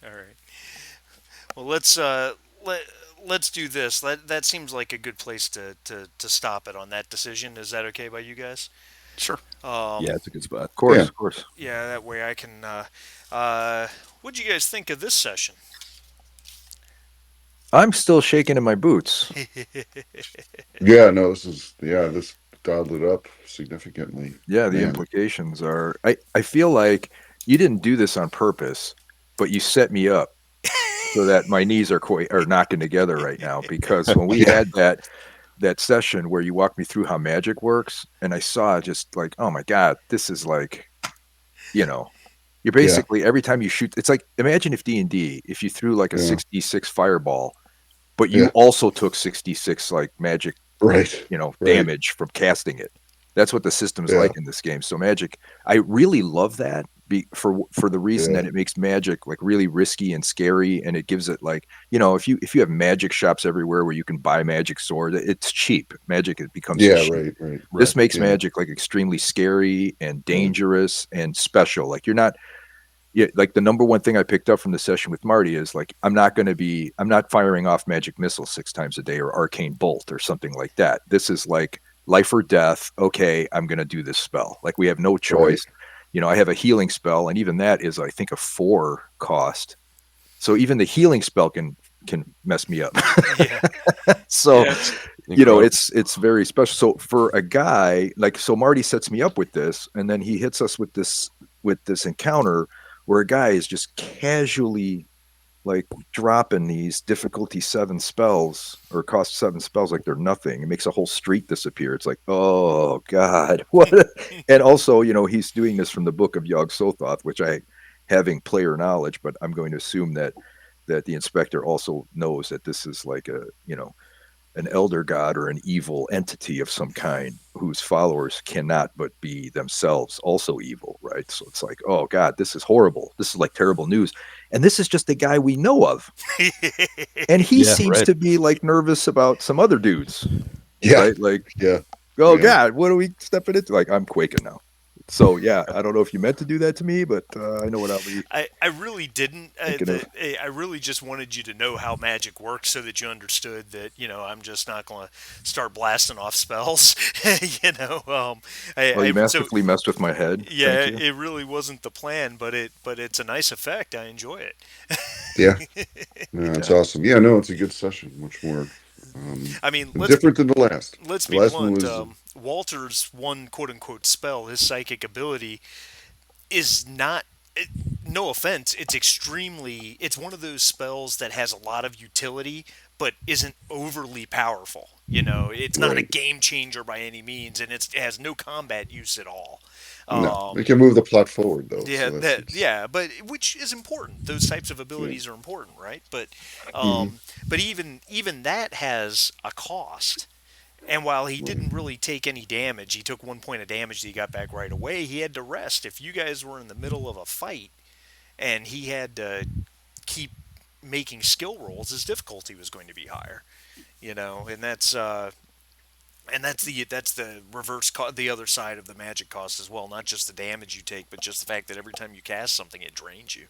All right. Well, let let's do this. That seems like a good place to stop it on that decision. Is that okay by you guys? Sure. Yeah, it's a good spot. Of course, Yeah. of course. Yeah, that way I can. What'd you guys think of this session? I'm still shaking in my boots. Yeah, no, this dialed it up significantly. Yeah, the Man. implications are. I feel like you didn't do this on purpose, but you set me up so that my knees are knocking together right now. Because when we Yeah. had that session where you walked me through how magic works, and I saw just like, oh my god, this is like, you know, you're Yeah. basically every time you shoot, it's like imagine if D&D, if you threw like a Yeah. 66 fireball, but you Yeah. also took 66 like magic, Right. Right. damage from casting it. That's what the system's Yeah. like in this game. So magic, I really love that for the reason Yeah. that it makes magic like really risky and scary, and it gives it like, if you have magic shops everywhere where you can buy magic sword, it's cheap. Magic, it becomes Yeah. cheap. Right. Right. This makes Yeah. magic like extremely scary and Yeah. dangerous and special. Like you're not, yeah, like the number one thing I picked up from the session with Marty is like I'm not firing off magic missiles 6 times a day or arcane bolt or something like that. This is like life or death. Okay, I'm gonna do this spell. Like we have no Right. choice. I have a healing spell, and even that is I think a 4 cost. So even the healing spell can mess me up. Yeah. So Yeah, Incredible. it's very special. So for a guy like, so Marty sets me up with this, and then he hits us with this encounter where a guy is just casually like dropping these difficulty 7 spells or cost 7 spells like they're nothing. It makes a whole street disappear. It's like, oh god, what? And also, he's doing this from the book of Yog Sothoth, which I having player knowledge, but I'm going to assume that the inspector also knows that this is like an elder god or an evil entity of some kind whose followers cannot but be themselves also evil, right? So it's like, oh god, this is horrible. This is like terrible news. And this is just a guy we know of. And he Yeah, seems right. to be like nervous about some other dudes, Yeah. right? Like, Yeah. oh Yeah. god, what are we stepping into? Like, I'm quaking now. So yeah, I don't know if you meant to do that to me, but I know what I'll be I really didn't. thinking of. I really just wanted you to know how magic works so that you understood that, I'm just not going to start blasting off spells. Well, you So masterfully messed with my head. yeah, Thank you. it really wasn't the plan, but it's a nice effect. I enjoy it. Yeah. No, it's awesome. Yeah. No, it's a good session. Much more I mean, different than the last. let's The be last one blunt. was Walter's one quote unquote spell, his psychic ability, is not. No offense, it's one of those spells that has a lot of utility but isn't overly powerful. It's not a right. game changer by any means, and it has no combat use at all. No, it can move the plot forward though. Yeah, So that's but which is important. Those types of yeah. abilities are important, right? Hmm. But even that has a cost. And while he Right. didn't really take any damage, he took 1 point of damage that he got back right away. He had to rest. If you guys were in the middle of a fight and he had to keep making skill rolls, his difficulty was going to be higher. And that's the the other side of the magic cost as well. Not just the damage you take, but just the fact that every time you cast something, it drains you.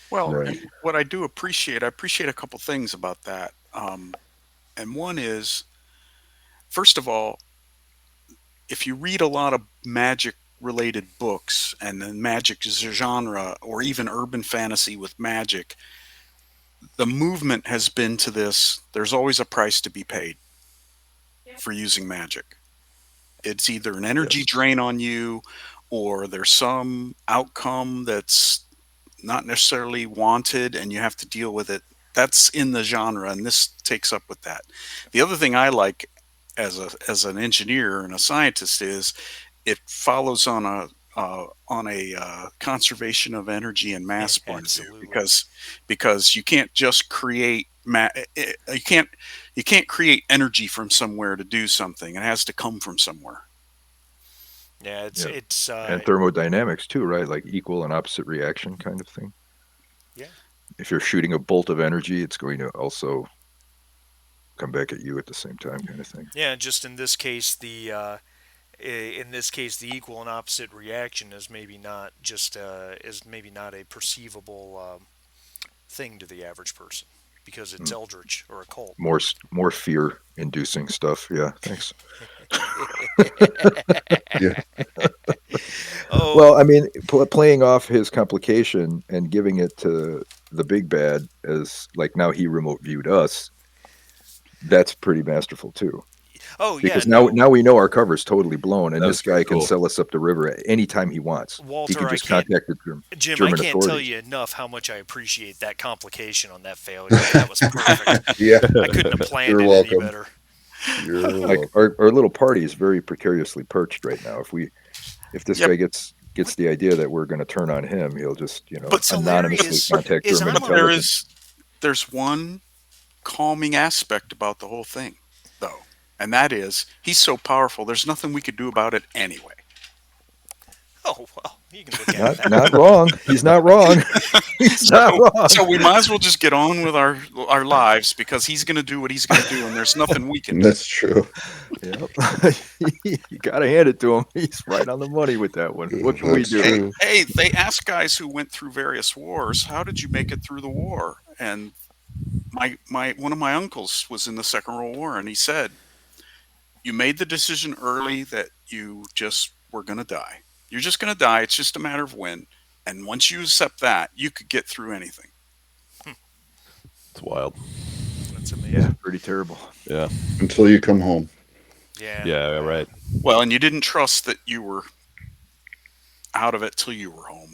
well, Right. and what I appreciate a couple things about that. And one is, first of all, if you read a lot of magic related books and the magic genre or even urban fantasy with magic, the movement has been to this: there's always a price to be paid. for using magic. It's either an energy drain on you, or there's some outcome that's not necessarily wanted and you have to deal with it. That's in the genre, and this takes up with that. The other thing I like as an engineer and a scientist is it follows on a conservation of energy and mass point of view, Absolutely. because you can't just create you can't create energy from somewhere to do something. It has to come from somewhere. Yeah, Yeah. it's And thermodynamics too, right? Like equal and opposite reaction kind of thing. yeah. If you're shooting a bolt of energy, it's going to also come back at you at the same time, kind of thing. Yeah, just in this case, the equal and opposite reaction is maybe not just is maybe not a perceivable thing to the average person because it's Mm. eldritch or occult. More fear inducing stuff. Yeah, thanks. Yeah. Oh, Well, I mean, playing off his complication and giving it to the big bad as like now he remote viewed us. That's pretty masterful too. oh yeah, Because no, now we know our cover's totally blown, and That was this guy pretty can cool. sell us up the river at any time he wants. He Walter, can I just can't, contact the Jim, I German can't tell authorities. you enough how much I appreciate that complication on that failure. That was perfect. Yeah. I couldn't have planned You're it any welcome. better. You're Like welcome. our little party is very precariously perched right now. If this Yep. guy gets the idea that we're going to turn on him, he'll just What's anonymously hilarious contact is German I'm But there intelligence. there's one calming aspect about the whole thing, though, and that is he's so powerful. There's nothing we could do about it anyway. oh well, you can look at it that Not way. wrong. He's not wrong. He's not wrong. So we might as well just get on with our lives because he's going to do what he's going to do, and there's nothing we can do. That's true. Yep. You got to hand it to him. He's right on the money with that one. What can we That's do? true. Hey, they ask guys who went through various wars, how did you make it through the war? And my one of my uncles was in the Second World War, and he said, you made the decision early that you just were going to die. You're just going to die. It's just a matter of when. And once you accept that, you could get through anything. It's wild. That's Yeah, amazing. pretty terrible. Yeah. Until you come home. Yeah. Yeah. Right. Well, and you didn't trust that you were out of it till you were home.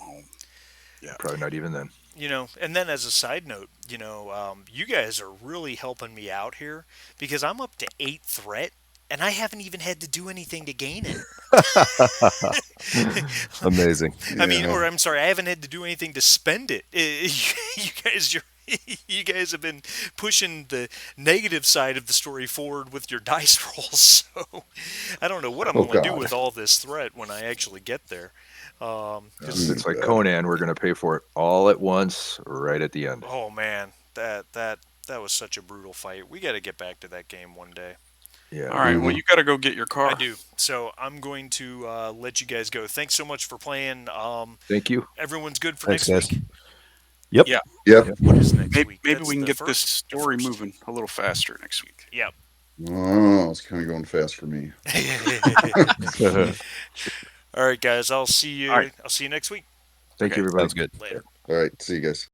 Yeah. Probably not even then. And then as a side note, you guys are really helping me out here because I'm up to 8 threat and I haven't even had to do anything to gain it. Amazing. I mean, Yeah. or I'm sorry, I haven't had to do anything to spend it. You guys have been pushing the negative side of the story forward with your dice rolls. So I don't know what I'm Oh, going to do God. with all this threat when I actually get there. 'Cause It's like Conan. We're going to pay for it all at once, right at the end. oh man, that was such a brutal fight. We got to get back to that game one day. Yeah. All right. Well, you got to go get your car. I do. So I'm going to let you guys go. Thanks so much for playing. Thank you. Everyone's good for Thanks, next guys. week. Yep. Yeah. Yep. What is next Maybe, week? maybe That's we can the get first? this story First. moving a little faster next week. Yep. Oh, it's kind of going fast for me. All right, guys. I'll see you. All right. I'll see you next week. Thank Okay. you, everybody. Sounds good. Later. All right. See you guys.